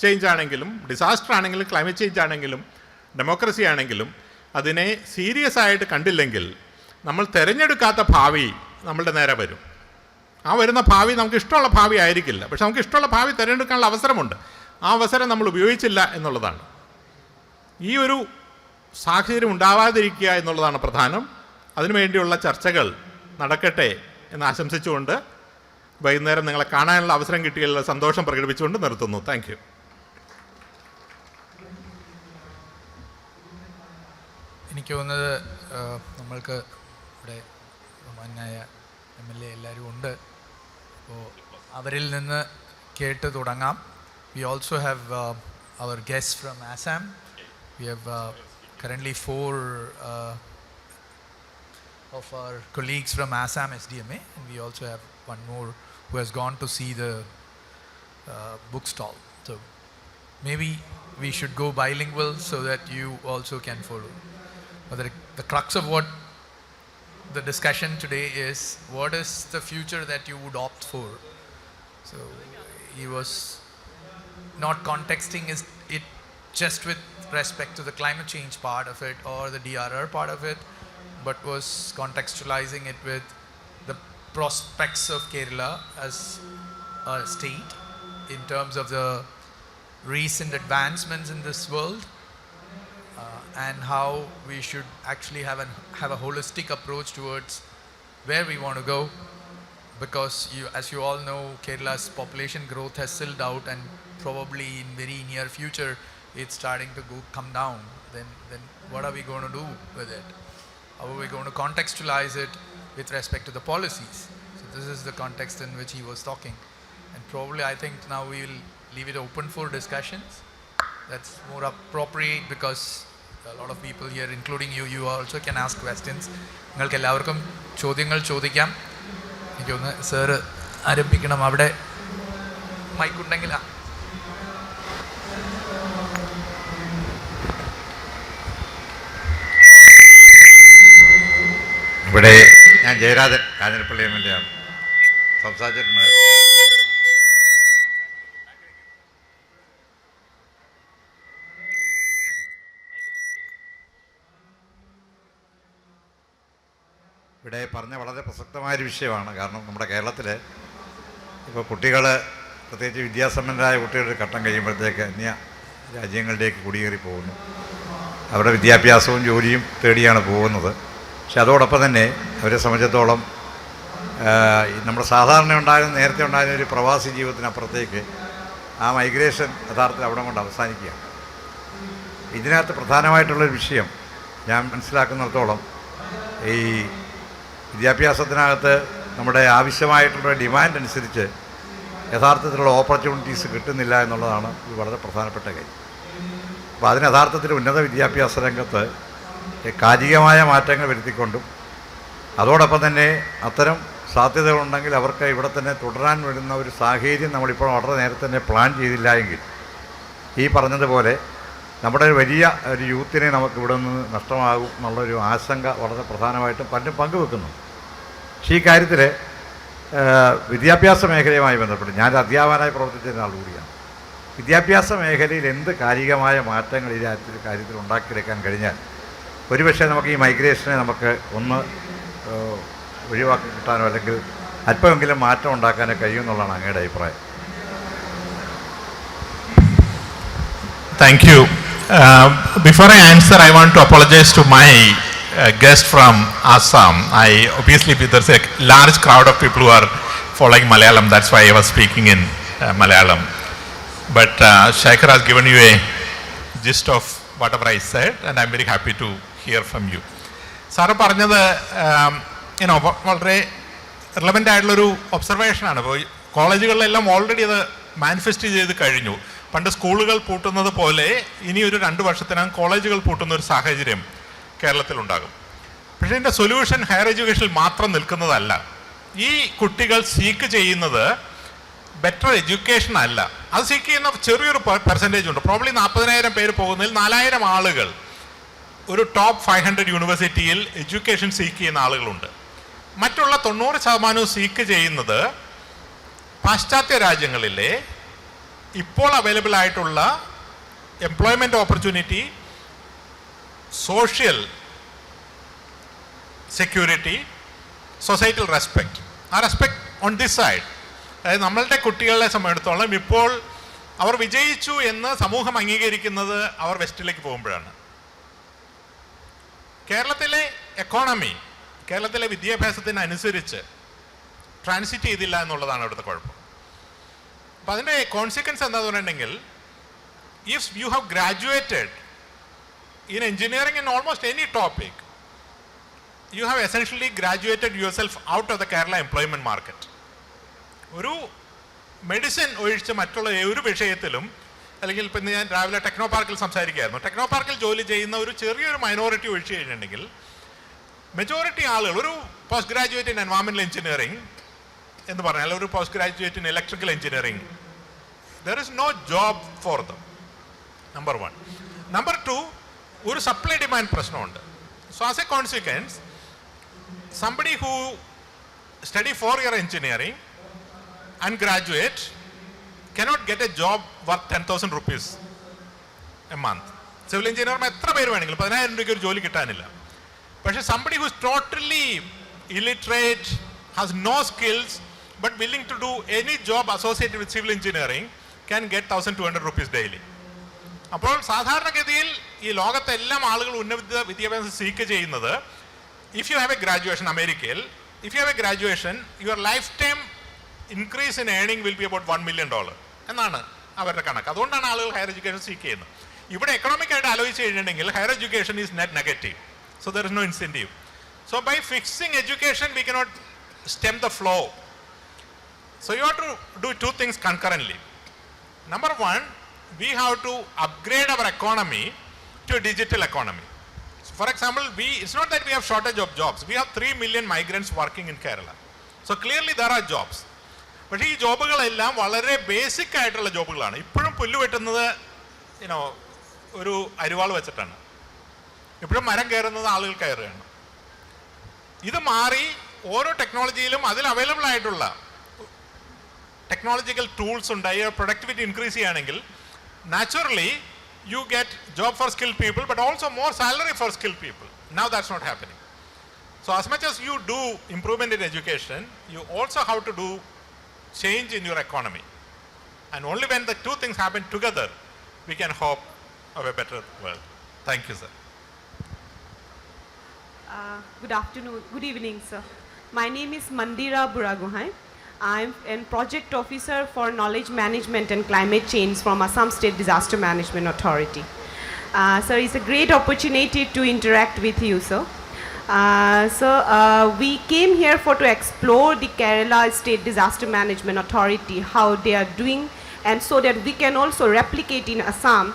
ചേഞ്ച് ആണെങ്കിലും ഡിസാസ്റ്റർ ആണെങ്കിലും ക്ലൈമറ്റ് ചേഞ്ച് ആണെങ്കിലും ഡെമോക്രസി ആണെങ്കിലും, അതിനെ സീരിയസ് ആയിട്ട് കണ്ടില്ലെങ്കിൽ നമ്മൾ തിരഞ്ഞെടുക്കാത്ത ഭാവി നമ്മളുടെ നേരെ വരും. ആ വരുന്ന ഭാവി നമുക്ക് ഇഷ്ടമുള്ള ഭാവി ആയിരിക്കില്ല, പക്ഷെ നമുക്ക് ഇഷ്ടമുള്ള ഭാവി തിരഞ്ഞെടുക്കാനുള്ള അവസരമുണ്ട്. ആ അവസരം നമ്മൾ ഉപയോഗിച്ചില്ല എന്നുള്ളതാണ്. ഈ ഒരു സാഹചര്യം ഉണ്ടാവാതിരിക്കുക എന്നുള്ളതാണ് പ്രധാനം. അതിനുവേണ്ടിയുള്ള ചർച്ചകൾ നടക്കട്ടെ എന്ന് ആശംസിച്ചുകൊണ്ട് വൈകുന്നേരം നിങ്ങളെ കാണാനുള്ള അവസരം കിട്ടിയുള്ള സന്തോഷം പ്രകടിപ്പിച്ചുകൊണ്ട് നിർത്തുന്നു. Thank you. എനിക്ക് തോന്നുന്നത് നമ്മൾക്ക് ഇവിടെ ബഹുമാന്യായ MLA എല്ലാവരും ഉണ്ട്. അപ്പോൾ അവരിൽ നിന്ന് കേട്ട് തുടങ്ങാം. We also have our guests from Assam. We have currently 4 of our colleagues from Assam SDMA, and we also have one more who has gone to see the book stall. So maybe we should go bilingual so that you also can follow. But the crux of what the discussion today is, what is the future that you would opt for? So he was not contexting it just with respect to the climate change part of it or the DRR part of it, but was contextualizing it with the prospects of Kerala as a state in terms of the recent advancements in this world, and how we should actually have a holistic approach towards where we want to go, because as you all know, Kerala's population growth has stalled out, and probably in very near future it's starting to come down. Then what are we going to do with it? How are we going to contextualize it with respect to the policies? So this is the context in which he was talking, and probably I think now we will leave it open for discussions. That's more appropriate because a lot of people here, including you also can ask questions. നിങ്ങൾക്ക് എല്ലാവർക്കും ചോദ്യങ്ങൾ ചോദിക്കാം. എനിക്കൊന്ന് sir ആരംഭിക്കണം. അവിടെ മൈക്കുണ്ടെങ്കിൽ. ഇവിടെ ഞാൻ Jayarajan Kanjirappally MLA ആണ് സംസാരിച്ചിട്ടുണ്ട്. ഇവിടെ പറഞ്ഞ വളരെ പ്രസക്തമായൊരു വിഷയമാണ്. കാരണം നമ്മുടെ കേരളത്തിൽ ഇപ്പോൾ കുട്ടികൾ, പ്രത്യേകിച്ച് വിദ്യാസമ്പന്നരായ കുട്ടികളുടെ ഘട്ടം കഴിയുമ്പോഴത്തേക്ക് അന്യ രാജ്യങ്ങളിലേക്ക് കുടിയേറി പോകുന്നു. അവരുടെ വിദ്യാഭ്യാസവും ജോലിയും തേടിയാണ് പോകുന്നത്. പക്ഷെ അതോടൊപ്പം തന്നെ അവരെ സംബന്ധിച്ചിടത്തോളം നമ്മുടെ നേരത്തെ ഉണ്ടായിരുന്ന ഒരു പ്രവാസി ജീവിതത്തിനപ്പുറത്തേക്ക് ആ മൈഗ്രേഷൻ യഥാർത്ഥത്തിൽ അവിടെ കൊണ്ട് അവസാനിക്കുകയാണ്. ഇതിനകത്ത് പ്രധാനമായിട്ടുള്ളൊരു വിഷയം ഞാൻ മനസ്സിലാക്കുന്നിടത്തോളം, ഈ വിദ്യാഭ്യാസത്തിനകത്ത് നമ്മുടെ ആവശ്യമായിട്ടുള്ള ഡിമാൻഡ് അനുസരിച്ച് യഥാർത്ഥത്തിലുള്ള ഓപ്പർച്യൂണിറ്റീസ് കിട്ടുന്നില്ല എന്നുള്ളതാണ് ഇത് വളരെ പ്രധാനപ്പെട്ട കാര്യം. അപ്പോൾ അതിന് യഥാർത്ഥത്തിൽ ഉന്നത വിദ്യാഭ്യാസ രംഗത്ത് കാലികമായ മാറ്റങ്ങൾ വരുത്തിക്കൊണ്ടും അതോടൊപ്പം തന്നെ അത്തരം സാധ്യതകളുണ്ടെങ്കിൽ അവർക്ക് ഇവിടെ തന്നെ തുടരാൻ വരുന്ന ഒരു സാഹചര്യം നമ്മളിപ്പോൾ വളരെ നേരത്തെ തന്നെ പ്ലാൻ ചെയ്തില്ല എങ്കിൽ ഈ പറഞ്ഞതുപോലെ നമ്മുടെ വലിയ ഒരു യൂത്തിനെ നമുക്ക് ഇവിടെ നിന്ന് നഷ്ടമാകും എന്നുള്ളൊരു ആശങ്ക വളരെ പ്രധാനമായിട്ടും പലരും പങ്കുവെക്കുന്നു. പക്ഷേ ഈ കാര്യത്തിൽ വിദ്യാഭ്യാസ മേഖലയുമായി ബന്ധപ്പെട്ട് ഞാൻ അധ്യാപകനായി പ്രവർത്തിച്ചിരുന്ന ആൾ കൂടിയാണ്. വിദ്യാഭ്യാസ മേഖലയിൽ എന്ത് കാലികമായ മാറ്റങ്ങൾ ഈ കാര്യത്തിൽ ഉണ്ടാക്കിയെടുക്കാൻ കഴിഞ്ഞാൽ ഒരുപക്ഷെ നമുക്ക് ഈ മൈഗ്രേഷനെ നമുക്ക് ഒന്ന് ഒഴിവാക്കി കിട്ടാനോ അല്ലെങ്കിൽ അല്പമെങ്കിലും മാറ്റം ഉണ്ടാക്കാനോ കഴിയുമെന്നുള്ളതാണ് അങ്ങയുടെ അഭിപ്രായം. Thank you. Before I answer, I want to apologize to my guest from Assam. Obviously there's a large crowd of people who are following Malayalam. That's why I was speaking in Malayalam. But Shekhar has given you a gist of whatever I said, and I'm very happy to hear from you. Sir പറഞ്ഞത് വളരെ relevant ആയിട്ടുള്ളൊരു ഒബ്സർവേഷനാണ്. ഇപ്പോൾ കോളേജുകളിലെല്ലാം already അത് manifest ചെയ്ത് കഴിഞ്ഞു. പണ്ട് സ്കൂളുകൾ പൂട്ടുന്നത് പോലെ ഇനി ഒരു 2 വർഷത്തിനകം കോളേജുകൾ പൂട്ടുന്ന ഒരു സാഹചര്യം കേരളത്തിലുണ്ടാകും. പക്ഷേ ഇതിൻ്റെ സൊല്യൂഷൻ ഹയർ എഡ്യൂക്കേഷനിൽ മാത്രം നിൽക്കുന്നതല്ല. ഈ കുട്ടികൾ സീക്ക് ചെയ്യുന്നത് ബെറ്റർ എഡ്യൂക്കേഷൻ അല്ല. അത് സീക്ക് ചെയ്യുന്ന ചെറിയൊരു പെർസെൻറ്റേജ് ഉണ്ട്. പ്രോബ്ലി 40,000 പേര് പോകുന്നതിൽ 4,000 ആളുകൾ ഒരു ടോപ്പ് 500 യൂണിവേഴ്സിറ്റിയിൽ എഡ്യൂക്കേഷൻ സീക്ക് ചെയ്യുന്ന ആളുകളുണ്ട്. മറ്റുള്ള 90% സീക്ക് ചെയ്യുന്നത് പാശ്ചാത്യ രാജ്യങ്ങളിലെ ഇപ്പോൾ അവൈലബിൾ ആയിട്ടുള്ള employment opportunity, social security, societal respect, ആ റെസ്പെക്റ്റ് ഓൺ ദിസ് സൈഡ്. അതായത് നമ്മളുടെ കുട്ടികളെ സംബന്ധിച്ചിടത്തോളം ഇപ്പോൾ അവർ വിജയിച്ചു എന്ന് സമൂഹം അംഗീകരിക്കുന്നത് അവർ വെസ്റ്റിലേക്ക് പോകുമ്പോഴാണ്. കേരളത്തിലെ എക്കോണമി, കേരളത്തിലെ വിദ്യാഭ്യാസത്തിനനുസരിച്ച് ട്രാൻസിറ്റ് ചെയ്തില്ല എന്നുള്ളതാണ് അവിടുത്തെ കുഴപ്പം. അപ്പം അതിൻ്റെ കോൺസിക്വൻസ് എന്താണെന്ന് പറഞ്ഞിട്ടുണ്ടെങ്കിൽ, if you have graduated in engineering in almost any topic, you have essentially graduated yourself out of the Kerala employment market. ഒരു മെഡിസിൻ ഒഴിച്ച് മറ്റുള്ള ഒരു വിഷയത്തിലും, അല്ലെങ്കിൽ ഇപ്പം ഞാൻ രാവിലെ ടെക്നോ പാർക്കിൽ സംസാരിക്കുകയായിരുന്നു, ടെക്നോ പാർക്കിൽ ജോലി ചെയ്യുന്ന ഒരു ചെറിയൊരു മൈനോറിറ്റി ഒഴിച്ച് കഴിഞ്ഞിട്ടുണ്ടെങ്കിൽ മെജോറിറ്റി ആളുകൾ ഒരു post graduate in environmental engineering എന്ന് പറഞ്ഞാൽ, ഒരു post graduate in electrical engineering, there is no job for them. Number 1. Number 2, ഒരു സപ്ലൈ ഡിമാൻഡ് പ്രശ്നമുണ്ട്. So as a consequence, somebody who study 4-year engineering and graduate cannot get a job worth 10,000 rupees a month. Civil engineer എത്ര പേര് വേണമെങ്കിലും 10,000 രൂപയ്ക്ക് ഒരു ജോലി കിട്ടാനില്ല. പക്ഷേ somebody who is totally illiterate, has no skills but willing to do any job associated with civil engineering can get 1,200 rupees daily. അപ്പോൾ സാധാരണഗതിയിൽ ഈ ലോകത്തെ എല്ലാ ആളുകൾ ഉന്നത വിദ്യാഭ്യാസം സീക്ക് ചെയ്യുന്നത്, if you have a graduation, അമേരിക്കയിൽ if you have a graduation, your lifetime increase in earning will be about $1 million എന്നാണ് അവരുടെ കണക്ക്. അതുകൊണ്ടാണ് ആളുകൾ ഹയർ എഡ്യൂക്കേഷൻ സീക്ക് ചെയ്യുന്നത്. ഇവിടെ എക്കണോമിക് ആയിട്ട് ആലോചിച്ച് കഴിഞ്ഞിട്ടുണ്ടെങ്കിൽ higher education is net negative. So there is no incentive. So by fixing education we cannot stem the flow. So you have to do 2 things concurrently. Number 1, we have to upgrade our economy to a digital economy. For example, it's not that we have shortage of jobs. We have 3 million migrants working in Kerala. So clearly there are jobs. പക്ഷേ ഈ ജോബുകളെല്ലാം വളരെ basic ആയിട്ടുള്ള ജോബുകളാണ്. ഇപ്പോഴും പുല്ല് വെട്ടുന്നത് ഒരു അരിവാൾ വെച്ചിട്ടാണ്. ഇപ്പോഴും മരം കയറുന്നത് ആളുകൾ കയറുകയാണ്. ഇത് മാറി ഓരോ ടെക്നോളജിയിലും അതിൽ അവൈലബിൾ ആയിട്ടുള്ള ടെക്നോളജിക്കൽ ടൂൾസ് ഉണ്ടായി പ്രൊഡക്ടിവിറ്റി ഇൻക്രീസ് ചെയ്യുകയാണെങ്കിൽ naturally you get job for skilled people but also more salary for skilled people. Now that's not happening. So as much as you do improvement in education, you also have to do change in your economy, and only when the 2 things happen together we can hope of a better world. Thank you, sir. Good afternoon, good evening, sir. My name is Mandira Buragohai. I'm a project officer for knowledge management and climate change from Assam State Disaster Management Authority. Sir, it's a great opportunity to interact with you, sir. We came here to explore the Kerala State Disaster Management Authority, how they are doing, and so that we can also replicate in Assam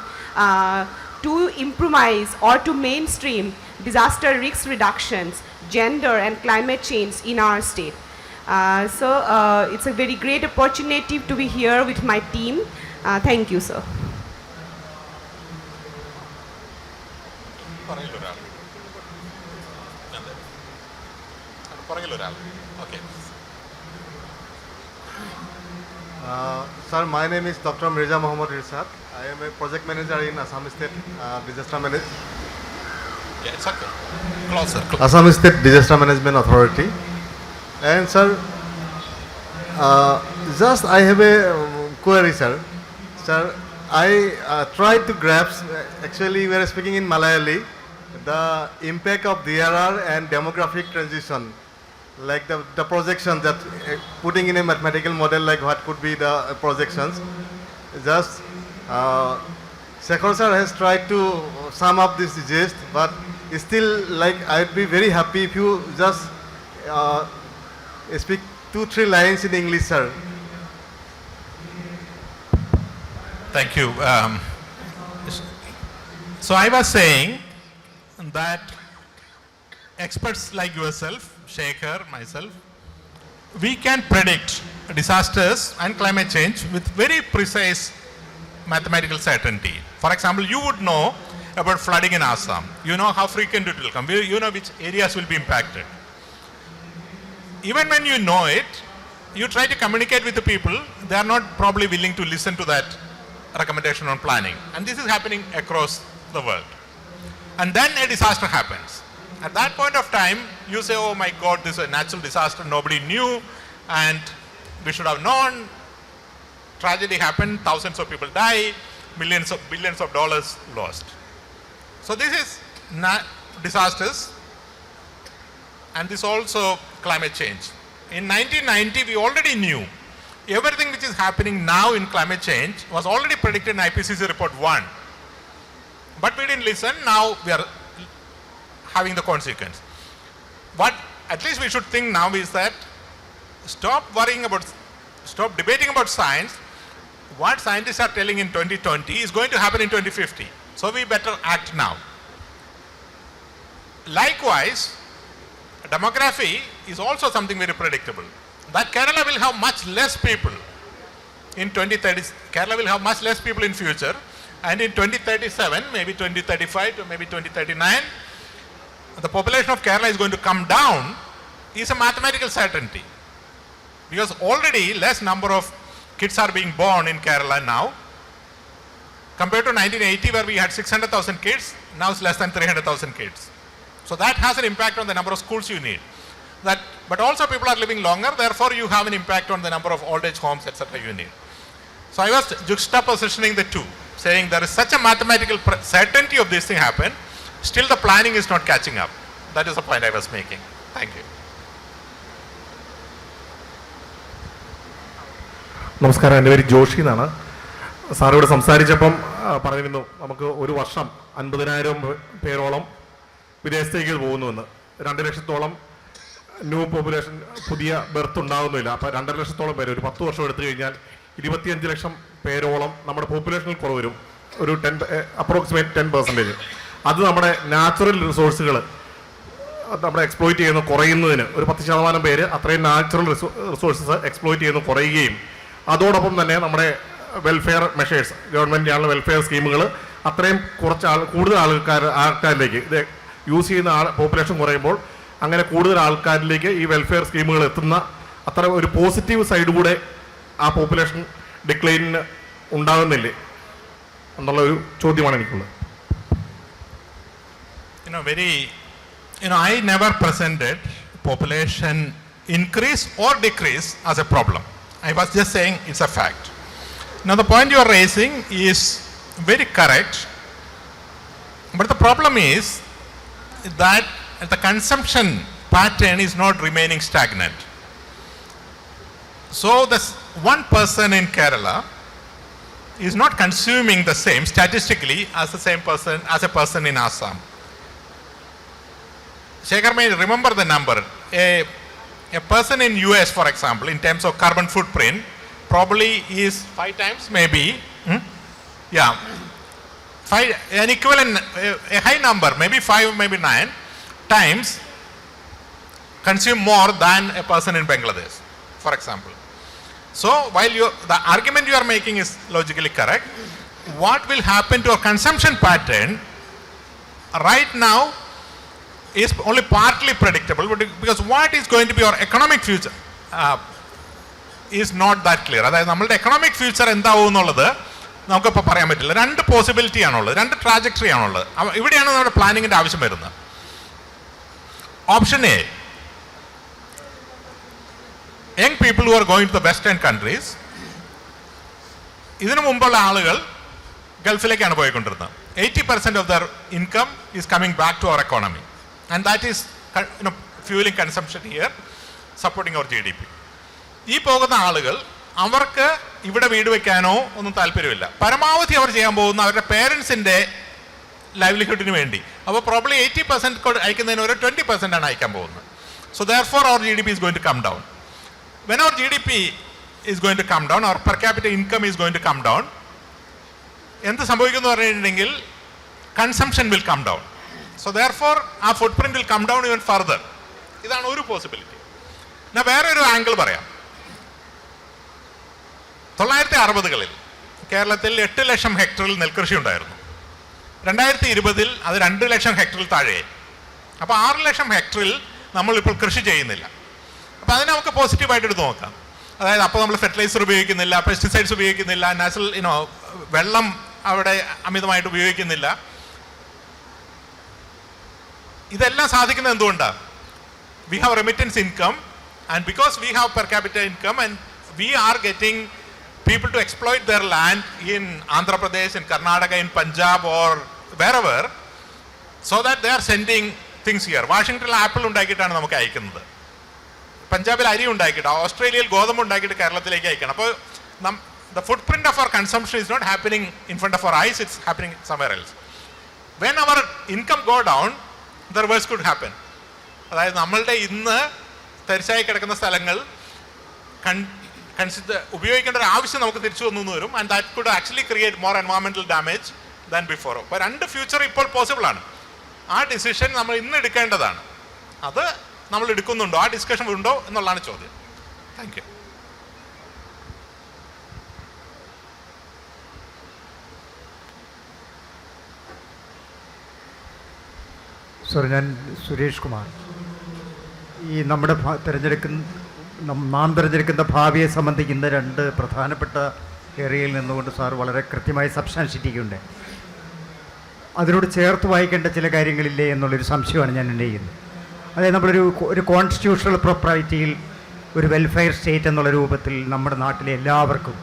to improvise or to mainstream disaster risk reductions, gender and climate change in our state. It's a very great opportunity to be here with my team. Thank you, sir. Okay. Sir, my name is Dr. Mirza Muhammad Irsad. I am a project manager in Assam State Disaster Management. Yeah, it's okay. Closer. Assam State Disaster Management Authority. And sir, just I have a query, sir. Sir, I tried to grasp, actually we are speaking in Malayali, the impact of DRR and demographic transition. Like the projections that putting in a mathematical model, like what could be the projections. Just Shekhar sir has tried to sum up this gist, but still, like, I'd be very happy if you just speak 2-3 lines in English, sir. Thank you. So I was saying that experts like yourself, Shekhar, myself, we can predict disasters and climate change with very precise mathematical certainty. For example, you would know about flooding in Assam. You know how frequent it will come. You know which areas will be impacted. Even when you know it, you try to communicate with the people, they are not probably willing to listen to that recommendation on planning. And this is happening across the world. And then a disaster happens. At that point of time, you say, oh my God, this is a natural disaster, nobody knew, and we should have known. Tragedy happened, thousands of people die, billions of dollars lost. So this is disasters, and this also climate change. In 1990, we already knew everything which is happening now in climate change was already predicted in IPCC report 1. But we didn't listen, now we are having the consequence. What at least we should think now is that stop debating about science. What scientists are telling in 2020 is going to happen in 2050. So we better act now. Likewise, demography is also something very predictable. That Kerala will have much less people in 2030. Kerala will have much less people in future, and in 2037, maybe 2035 to maybe 2039, the population of Kerala is going to come down is a mathematical certainty. Because already less number of kids are being born in Kerala now. Compared to 1980 where we had 600,000 kids, now it's less than 300,000 kids. So that has an impact on the number of schools you need. But also people are living longer, therefore you have an impact on the number of old age homes, etc. you need. So I was juxtapositioning the two, saying there is such a mathematical certainty of this thing happen, still the planning is not catching up. That is the point I was making. Thank you. നമസ്കാരം, എൻ്റെ പേര് ജോഷി എന്നാണ്. സാറിവിടെ സംസാരിച്ചപ്പം പറഞ്ഞിരുന്നു നമുക്ക് ഒരു വർഷം 50,000 പേരോളം വിദേശത്തേക്ക് പോകുന്നുവെന്ന്. 2 ലക്ഷത്തോളം ന്യൂ പോപ്പുലേഷൻ പുതിയ ബർത്ത് ഉണ്ടാകുന്നില്ല. അപ്പോൾ 2.5 ലക്ഷത്തോളം പേര് ഒരു 10 വർഷം എടുത്തു കഴിഞ്ഞാൽ 25 ലക്ഷം പേരോളം നമ്മുടെ പോപ്പുലേഷനിൽ കുറവ് വരും. ഒരു അപ്രോക്സിമേറ്റ് 10%. അത് നമ്മുടെ നാച്ചുറൽ റിസോഴ്സുകൾ നമ്മുടെ എക്സ്പ്ലോയിറ്റ് ചെയ്യുന്ന കുറയുന്നതിന് ഒരു 10% പേര് അത്രയും നാച്ചുറൽ റിസോഴ്സസ് എക്സ്പ്ലോയിറ്റ് ചെയ്യുന്ന കുറയുകയും അതോടൊപ്പം തന്നെ നമ്മുടെ വെൽഫെയർ മെഷേഴ്സ്, ഗവൺമെൻറ്റിനുള്ള വെൽഫെയർ സ്കീമുകൾ അത്രയും കൂടുതൽ ആൾക്കാരിലേക്ക് ഇത് യൂസ് ചെയ്യുന്ന പോപ്പുലേഷൻ കുറയുമ്പോൾ അങ്ങനെ കൂടുതൽ ആൾക്കാരിലേക്ക് ഈ വെൽഫെയർ സ്കീമുകൾ എത്തുന്ന അത്ര ഒരു പോസിറ്റീവ് സൈഡ് കൂടെ ആ പോപ്പുലേഷൻ ഡിക്ലൈനിന് ഉണ്ടാകുന്നില്ലേ എന്നുള്ള ഒരു ചോദ്യമാണ് എനിക്കുള്ളത്. I never presented population increase or decrease as a problem. I was just saying it's a fact. Now the point you are raising is very correct, but the problem is that the consumption pattern is not remaining stagnant. So this one person in Kerala is not consuming the same statistically as the same person as a person in Assam. Shekhar may remember the number. A person in US, for example, in terms of carbon footprint, probably is 5 times maybe. An equivalent, a high number, maybe 5, maybe 9 times consume more than a person in Bangladesh, for example. So while the argument you are making is logically correct, what will happen to our consumption pattern right now is only partly predictable, because what is going to be our economic future is not that clear. അതായത് നമ്മളുടെ economic future എന്താവും എന്നുള്ളത് നമുക്കിപ്പോൾ പറയാൻ പറ്റില്ല. രണ്ട് possibility ആണുള്ളത്, രണ്ട് ട്രാജക്ടറി ആണുള്ളത്. ഇവിടെയാണ് നമ്മുടെ പ്ലാനിങ്ങിൻ്റെ ആവശ്യം വരുന്നത്. Option A, young people who are going to the western countries. ഇതിനു മുമ്പുള്ള ആളുകൾ ഗൾഫിലേക്കാണ് പോയിക്കൊണ്ടിരുന്നത്. 80% of their income is coming back to our economy and that is fuelling consumption here, supporting our GDP. ഈ പോകുന്ന ആളുകൾ അവർക്ക് ഇവിടെ വീട് വെക്കാനോ ഒന്നും താല്പര്യമില്ല. പരമാവധി അവർ ചെയ്യാൻ പോകുന്ന അവരുടെ പേരൻസിൻ്റെ ലൈവ്ലിഹുഡിന് വേണ്ടി. അപ്പോൾ പ്രോബ്ലി 80% അയക്കുന്നതിന് ഒരു 20% ആണ് അയക്കാൻ പോകുന്നത്. So therefore our GDP is going to come down. When our GDP is going to come down, our per capita income is going to come down. എന്ത് സംഭവിക്കുന്നു പറഞ്ഞിട്ടുണ്ടെങ്കിൽ consumption will come down. So therefore ആ footprint will come down even further. ഇതാണ് ഒരു possibility. ഞാൻ വേറെ ഒരു angle പറയാം. 1960-കളിൽ കേരളത്തിൽ 8 ലക്ഷം ഹെക്ടറിൽ നെൽകൃഷി ഉണ്ടായിരുന്നു. 2020 അത് 2 ലക്ഷം ഹെക്ടറിൽ താഴെയായി. അപ്പോൾ 6 ലക്ഷം ഹെക്ടറിൽ നമ്മളിപ്പോൾ കൃഷി ചെയ്യുന്നില്ല. അപ്പോൾ അതിനെ നമുക്ക് പോസിറ്റീവായിട്ട് എടുത്ത് നോക്കാം. അതായത് അപ്പോൾ നമ്മൾ ഫെർട്ടിലൈസർ ഉപയോഗിക്കുന്നില്ല, പെസ്റ്റിസൈഡ്സ് ഉപയോഗിക്കുന്നില്ല, നാച്ചുറൽ വെള്ളം അവിടെ അമിതമായിട്ട് ഉപയോഗിക്കുന്നില്ല. ഇതെല്ലാം സാധിക്കുന്നത് എന്തുകൊണ്ടാണ്? We have remittance income and because we have per capital income and we are getting people to exploit their land in Andhra Pradesh, in Karnataka, in Punjab or wherever, so that they are sending things here. വാഷിംഗ്ടണിൽ apple ഉണ്ടാക്കിയിട്ടാണ് നമുക്ക് അയക്കുന്നത്, പഞ്ചാബിൽ അരി ഉണ്ടാക്കിയിട്ട്, ഓസ്ട്രേലിയയിൽ ഗോതമ്പ് ഉണ്ടാക്കിയിട്ട് കേരളത്തിലേക്ക് അയക്കണം. അപ്പോൾ the footprint of our consumption is not happening in front of our eyes, it's happening somewhere else. When our income go down, the reverse could happen. അതായത് നമ്മളുടെ ഇന്ന് തരിശായി കിടക്കുന്ന സ്ഥലങ്ങൾ ഉപയോഗിക്കേണ്ട ഒരു ആവശ്യം നമുക്ക് തിരിച്ചു വന്നു വരും. And that could actually create more എൻവയോൺമെന്റൽ ഡാമേജ് ദാൻ ബിഫോർ. അപ്പോൾ രണ്ട് ഫ്യൂച്ചർ ഇപ്പോൾ പോസിബിൾ ആണ്. ആ ഡിസിഷൻ നമ്മൾ ഇന്ന് എടുക്കേണ്ടതാണ്. അത് നമ്മൾ എടുക്കുന്നുണ്ടോ, ആ ഡിസ്കഷൻ ഉണ്ടോ എന്നുള്ളതാണ് ചോദ്യം. Thank you. സർ, ഞാൻ സുരേഷ് കുമാർ. ഈ നമ്മുടെ നാം തിരഞ്ഞെടുക്കുന്ന ഭാവിയെ സംബന്ധിക്കുന്ന രണ്ട് പ്രധാനപ്പെട്ട ഏരിയയിൽ നിന്നുകൊണ്ട് സാർ വളരെ കൃത്യമായി സബ്സ്റ്റാൻഷിറ്റിക്കുണ്ട്. അതിനോട് ചേർത്ത് വായിക്കേണ്ട ചില കാര്യങ്ങളില്ലേ എന്നുള്ളൊരു സംശയമാണ് ഞാൻ ഉന്നയിക്കുന്നത്. അതായത് ഒരു കോൺസ്റ്റിറ്റ്യൂഷണൽ പ്രൊപ്രൈറ്റിയിൽ ഒരു വെൽഫെയർ സ്റ്റേറ്റ് എന്നുള്ള രൂപത്തിൽ നമ്മുടെ നാട്ടിലെ എല്ലാവർക്കും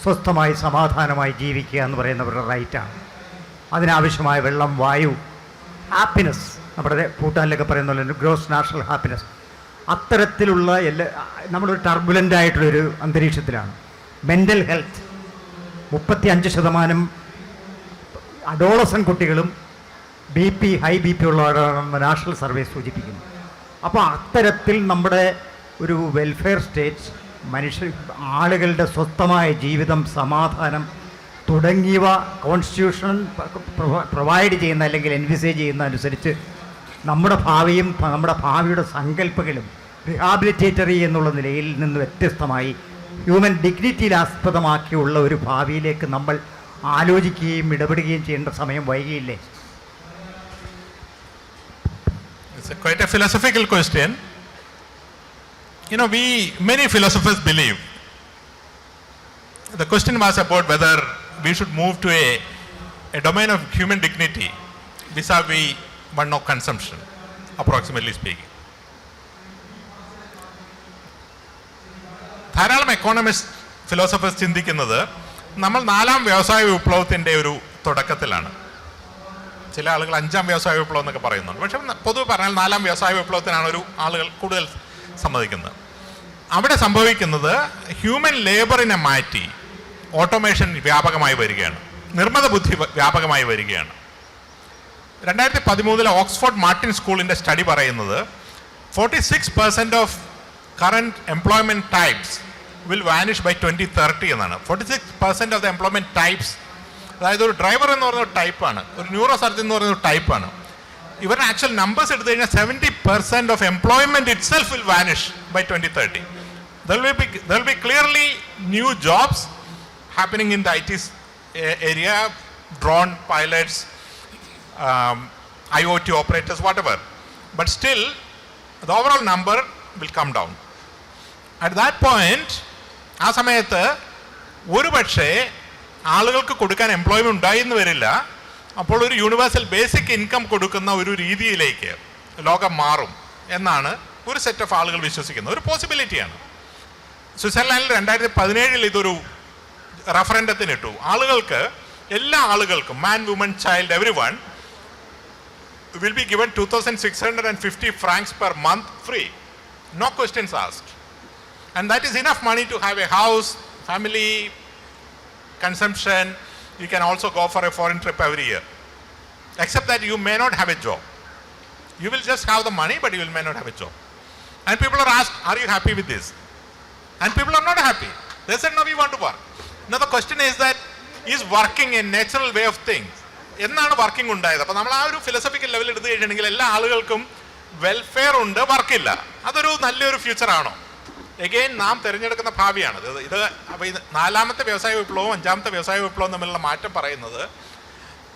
സ്വസ്ഥമായി സമാധാനമായി ജീവിക്കുക എന്ന് പറയുന്നവരുടെ റൈറ്റാണ്. അതിനാവശ്യമായ വെള്ളം, വായു, ഹാപ്പിനെസ്, നമ്മുടെ ഭൂട്ടാനിലൊക്കെ പറയുന്ന ഗ്രോസ് നാഷണൽ ഹാപ്പിനെസ്, അത്തരത്തിലുള്ള നമ്മളൊരു ടർബുലൻ്റ് ആയിട്ടുള്ളൊരു അന്തരീക്ഷത്തിലാണ്. മെൻ്റൽ ഹെൽത്ത് 35% അഡോളസൻ കുട്ടികളും ഹൈ ബി പി ഉള്ളവരാണെന്ന് നാഷണൽ സർവേ സൂചിപ്പിക്കുന്നു. അപ്പോൾ അത്തരത്തിൽ നമ്മുടെ ഒരു വെൽഫെയർ സ്റ്റേറ്റ് ആളുകളുടെ സ്വസ്ഥമായ ജീവിതം, സമാധാനം തുടങ്ങിയവ കോൺസ്റ്റിറ്റ്യൂഷൻ പ്രൊവൈഡ് ചെയ്യുന്ന അല്ലെങ്കിൽ എൻവിസേജ് ചെയ്യുന്ന അനുസരിച്ച് നമ്മുടെ ഭാവിയും നമ്മുടെ ഭാവിയുടെ സങ്കല്പങ്ങളും റിഹാബിലിറ്റേറ്ററി എന്നുള്ള നിലയിൽ നിന്ന് വ്യത്യസ്തമായി ഹ്യൂമൻ ഡിഗ്നിറ്റിയിൽ ആസ്പദമാക്കിയുള്ള ഒരു ഭാവിയിലേക്ക് നമ്മൾ ആലോചിക്കുകയും ഇടപെടുകയും ചെയ്യേണ്ട സമയം വൈകിയില്ലേ? It's quite a philosophical question. Many philosophers believe. The question was about whether we should move to a domain of human dignity vis-a-vis one of consumption, approximately speaking. ധാരാളം എക്കോണമിസ്റ്റ് ഫിലോസഫേഴ്സ് ചിന്തിക്കുന്നത് നമ്മൾ 4ാം വ്യവസായ വിപ്ലവത്തിൻ്റെ ഒരു തുടക്കത്തിലാണ്. ചില ആളുകൾ 5ാം വ്യവസായ വിപ്ലവം എന്നൊക്കെ പറയുന്നുണ്ട്. പക്ഷെ പൊതുവെ പറഞ്ഞാൽ 4ാം വ്യവസായ വിപ്ലവത്തിനാണ് ആളുകൾ കൂടുതൽ സമ്മതിക്കുന്നത്. അവിടെ സംഭവിക്കുന്നത് ഹ്യൂമൻ ലേബറിനെ മാറ്റി ഓട്ടോമേഷൻ വ്യാപകമായി വരികയാണ്, നിർമ്മിത ബുദ്ധി വ്യാപകമായി വരികയാണ്. 2013 ഓക്സ്ഫോർഡ് മാർട്ടിൻ സ്കൂളിൻ്റെ സ്റ്റഡി പറയുന്നത് 46% of current employment types will vanish by 2030 എന്നാണ്. 46% ഓഫ് ദ എംപ്ലോയ്മെൻറ്റ് ടൈപ്സ്, അതായത് ഒരു ഡ്രൈവർ എന്ന് പറയുന്ന ഒരു ടൈപ്പാണ്, ഒരു ന്യൂറോ സർജൻ എന്ന് പറയുന്ന ഒരു ടൈപ്പാണ്. ഇവരുടെ ആക്ച്വൽ നമ്പേഴ്സ് എടുത്തു കഴിഞ്ഞാൽ 70% of employment itself will vanish by 2030. There will be clearly new jobs happening in the IT area, drone pilots, IoT operators, whatever. But still, the overall number will come down. At that point, ആ സമയത്ത് ഒരു പക്ഷേ ആളുകൾക്ക് കൊടുക്കാൻ employment ഉണ്ടായിന്ന് വരില്ല. അപ്പോൾ ഒരു യൂണിവേഴ്സൽ ബേസിക് ഇൻകം കൊടുക്കുന്ന ഒരു രീതിയിലേക്ക് ലോകം മാറും എന്നാണ് ഒരു സെറ്റ് ഓഫ് ആളുകൾ വിശ്വസിക്കുന്നത്. ഒരു പോസിബിലിറ്റിയാണ്. സ്വിറ്റ്സർലാൻഡിൽ 2017 ഇതൊരു റഫറൻഡത്തിനിട്ടു. ആളുകൾക്ക്, എല്ലാ ആളുകൾക്കും, man, woman, child, everyone will be given 2,650 francs per month free. No questions asked. And that is enough money to have a house, family, consumption. You can also go for a foreign trip every year. Except that you may not have a job. You will just have the money, but you may not have a job. And people are asked, are you happy with this? And people are not happy. They said, no, we want to work. Now the question is that, is working a natural way of things? എന്നാണ് working ഉണ്ടായത്? അപ്പോൾ നമ്മൾ ആ ഒരു philosophical level എടുത്തു കഴിഞ്ഞിട്ടുണ്ടെങ്കിൽ എല്ലാ ആളുകൾക്കും വെൽഫെയർ ഉണ്ട്, വർക്കില്ല. അതൊരു നല്ലൊരു ഫ്യൂച്ചറാണോ? എഗെയിൻ നാം തിരഞ്ഞെടുക്കുന്ന ഭാവിയാണത്. ഇത് അപ്പോൾ ഇത് 4ാമത്തെ വ്യവസായ വിപ്ലവവും 5ാമത്തെ വ്യവസായ വിപ്ലവവും തമ്മിലുള്ള മാറ്റം പറയുന്നത്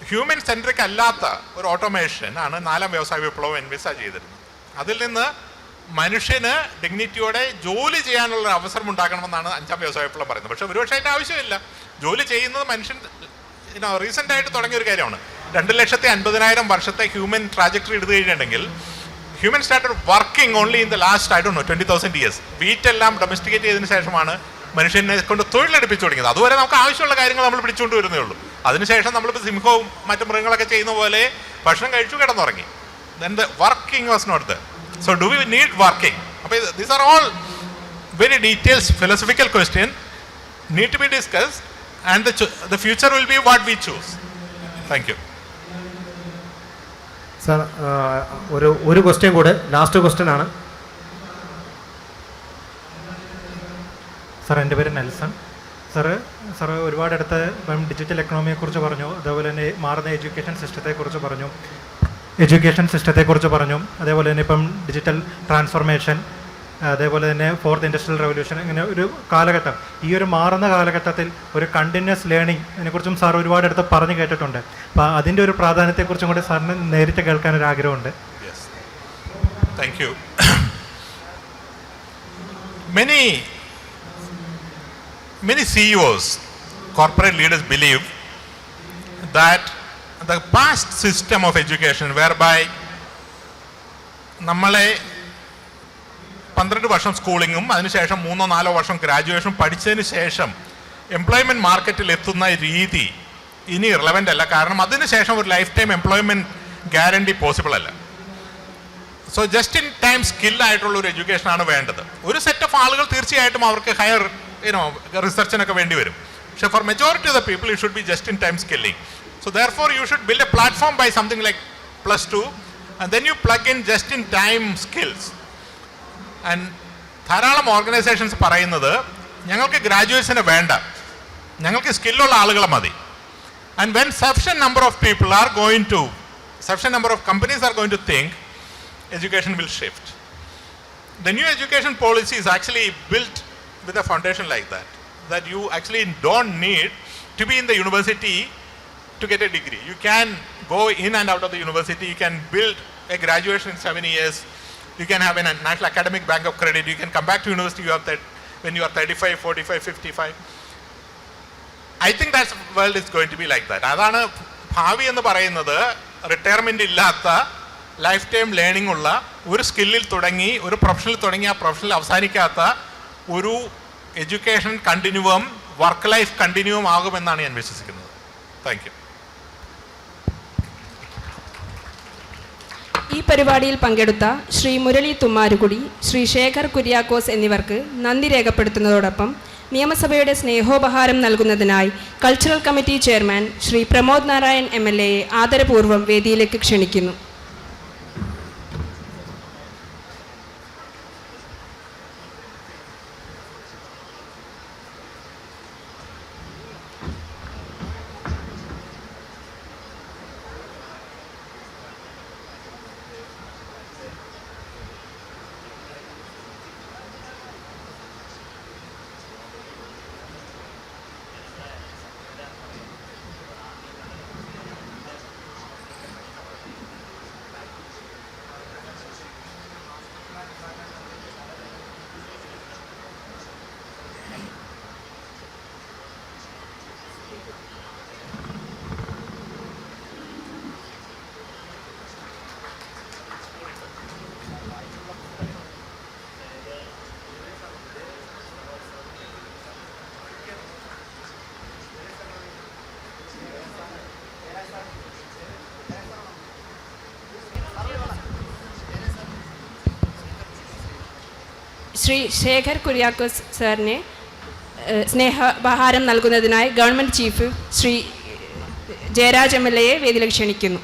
ഹ്യൂമൻ സെൻട്രിക് അല്ലാത്ത ഒരു ഓട്ടോമേഷൻ ആണ് 4ാം വ്യവസായ വിപ്ലവം എൻവിസേജ് ചെയ്തിരുന്നത്. അതിൽ നിന്ന് മനുഷ്യന് ഡിഗ്നിറ്റിയോടെ ജോലി ചെയ്യാനുള്ള അവസരം ഉണ്ടാക്കണമെന്നാണ് 5ാം വ്യവസായ വിപ്ലവം പറയുന്നത്. പക്ഷേ ഒരുപക്ഷെ അതിൻ്റെ ആവശ്യമില്ല. ജോലി ചെയ്യുന്നത് മനുഷ്യൻ റീസെൻ്റ് ആയിട്ട് തുടങ്ങിയ ഒരു കാര്യമാണ്. 2,50,000 വർഷത്തെ ഹ്യൂമൻ ട്രാജക്ടറി എടുത്തു കഴിഞ്ഞിട്ടുണ്ടെങ്കിൽ human started working only in the last 20,000 years. Wheat എല്ലാം ഡൊമസ്റ്റിക്കേറ്റ് ചെയ്തതിന് ശേഷമാണ് മനുഷ്യനെ കൊണ്ട് തൊഴിലെടുപ്പിച്ചു തുടങ്ങിയത്. അതുവരെ നമുക്ക് ആവശ്യമുള്ള കാര്യങ്ങൾ നമ്മൾ പിടിച്ചുകൊണ്ട് വരുന്നേ ഉള്ളൂ. അതിനുശേഷം നമ്മളിപ്പോൾ സിംഹവും മറ്റു മൃഗങ്ങളൊക്കെ ചെയ്യുന്ന പോലെ ഭക്ഷണം കഴിച്ചു കിടന്നുറങ്ങി. Then the working was not the. So do we need working? അപ്പോൾ these are all very details philosophical question need to be discussed. And the future will be what we choose. Thank you. Sir, ഒരു question കൂടെ, last question ആണ്. Sir, എൻ്റെ പേര് Nelson. Sir ഒരുപാടടുത്ത് ഇപ്പം digital എക്കണോമിയെക്കുറിച്ച് പറഞ്ഞു, അതേപോലെ തന്നെ മാറുന്ന എഡ്യൂക്കേഷൻ സിസ്റ്റത്തെക്കുറിച്ച് പറഞ്ഞു, അതേപോലെ തന്നെ ഇപ്പം ഡിജിറ്റൽ ട്രാൻസ്ഫോർമേഷൻ, അതേപോലെ തന്നെ 4th ഇൻഡസ്ട്രിയൽ റവല്യൂഷൻ, ഇങ്ങനെ ഒരു കാലഘട്ടം. ഈ ഒരു മാറുന്ന കാലഘട്ടത്തിൽ ഒരു കണ്ടിന്യൂസ് ലേണിംഗ് ഇതിനെക്കുറിച്ചും സാർ ഒരുപാടടുത്ത് പറഞ്ഞു കേട്ടിട്ടുണ്ട്. അപ്പോൾ അതിൻ്റെ ഒരു പ്രാധാന്യത്തെക്കുറിച്ചും കൂടി സാറിന് നേരിട്ട് കേൾക്കാനൊരു ആഗ്രഹമുണ്ട്. Thank you. Many CEOs, corporate leaders believe that the past system of education whereby നമ്മളെ 12 വർഷം സ്കൂളിങ്ങും അതിനുശേഷം 3-4 വർഷം ഗ്രാജുവേഷൻ പഠിച്ചതിന് ശേഷം എംപ്ലോയ്മെൻറ്റ് മാർക്കറ്റിൽ എത്തുന്ന രീതി ഇനി റിലവൻ്റ് അല്ല. കാരണം അതിനുശേഷം ഒരു life time employment guarantee possible അല്ല. സോ ജസ്റ്റ് ഇൻ ടൈം സ്കില്ലായിട്ടുള്ള ഒരു എഡ്യൂക്കേഷനാണ് വേണ്ടത്. ഒരു സെറ്റ് ഓഫ് ആളുകൾ തീർച്ചയായിട്ടും അവർക്ക് ഹയർ റിസർച്ചിനൊക്കെ വേണ്ടി വരും. പക്ഷേ for majority of the people it should be just in time skilling. So therefore you should build a platform by something like +2 and then you plug in just in time skills. And ധാരാളം organisations പറയുന്നത് ഞങ്ങൾക്ക് ഗ്രാജുവേഷന് വേണ്ട, ഞങ്ങൾക്ക് സ്കില്ലുള്ള ആളുകളെ മതി. And when sufficient number of companies are going to think, education will shift. The new education policy is actually built with a foundation like that you actually don't need to be in the university to get a degree. You can go in and out of the university. You can build a graduation in 7 years. You can have a national academic bank of credit. You can come back to university when you are 35, 45, 55. I think that world is going to be like that. അതാണ് ഭാവി എന്ന് പറയുന്നത്. Retirement ഇല്ലാത്ത life time learning ഉള്ള ഒരു സ്കില്ലിൽ തുടങ്ങി ഒരു പ്രൊഫഷനിൽ തുടങ്ങി ആ പ്രൊഫഷനിൽ അവസാനിക്കാത്ത ഒരു education continuum, work life continuum ആകുമെന്നാണ് ഞാൻ വിശ്വസിക്കുന്നത്. Thank you. ഈ പരിപാടിയിൽ പങ്കെടുത്ത ശ്രീ മുരളി തുമ്മാരുകുടി, ശ്രീ ശേഖർ കുര്യാക്കോസ് എന്നിവർക്ക് നന്ദി രേഖപ്പെടുത്തുന്നതോടൊപ്പം നിയമസഭയുടെ സ്നേഹോപഹാരം നൽകുന്നതിനായി cultural committee chairman Shri Pramod Narayan MLA ആദരപൂർവ്വം വേദിയിലേക്ക് ക്ഷണിക്കുന്നു. ശ്രീ ശേഖർ കുര്യാക്കോസ് സാറിനെ സ്നേഹോപഹാരം നൽകുന്നതിനായി government chief Shri Jayaraj MLA വേദിയിലേക്ക് ക്ഷണിക്കുന്നു.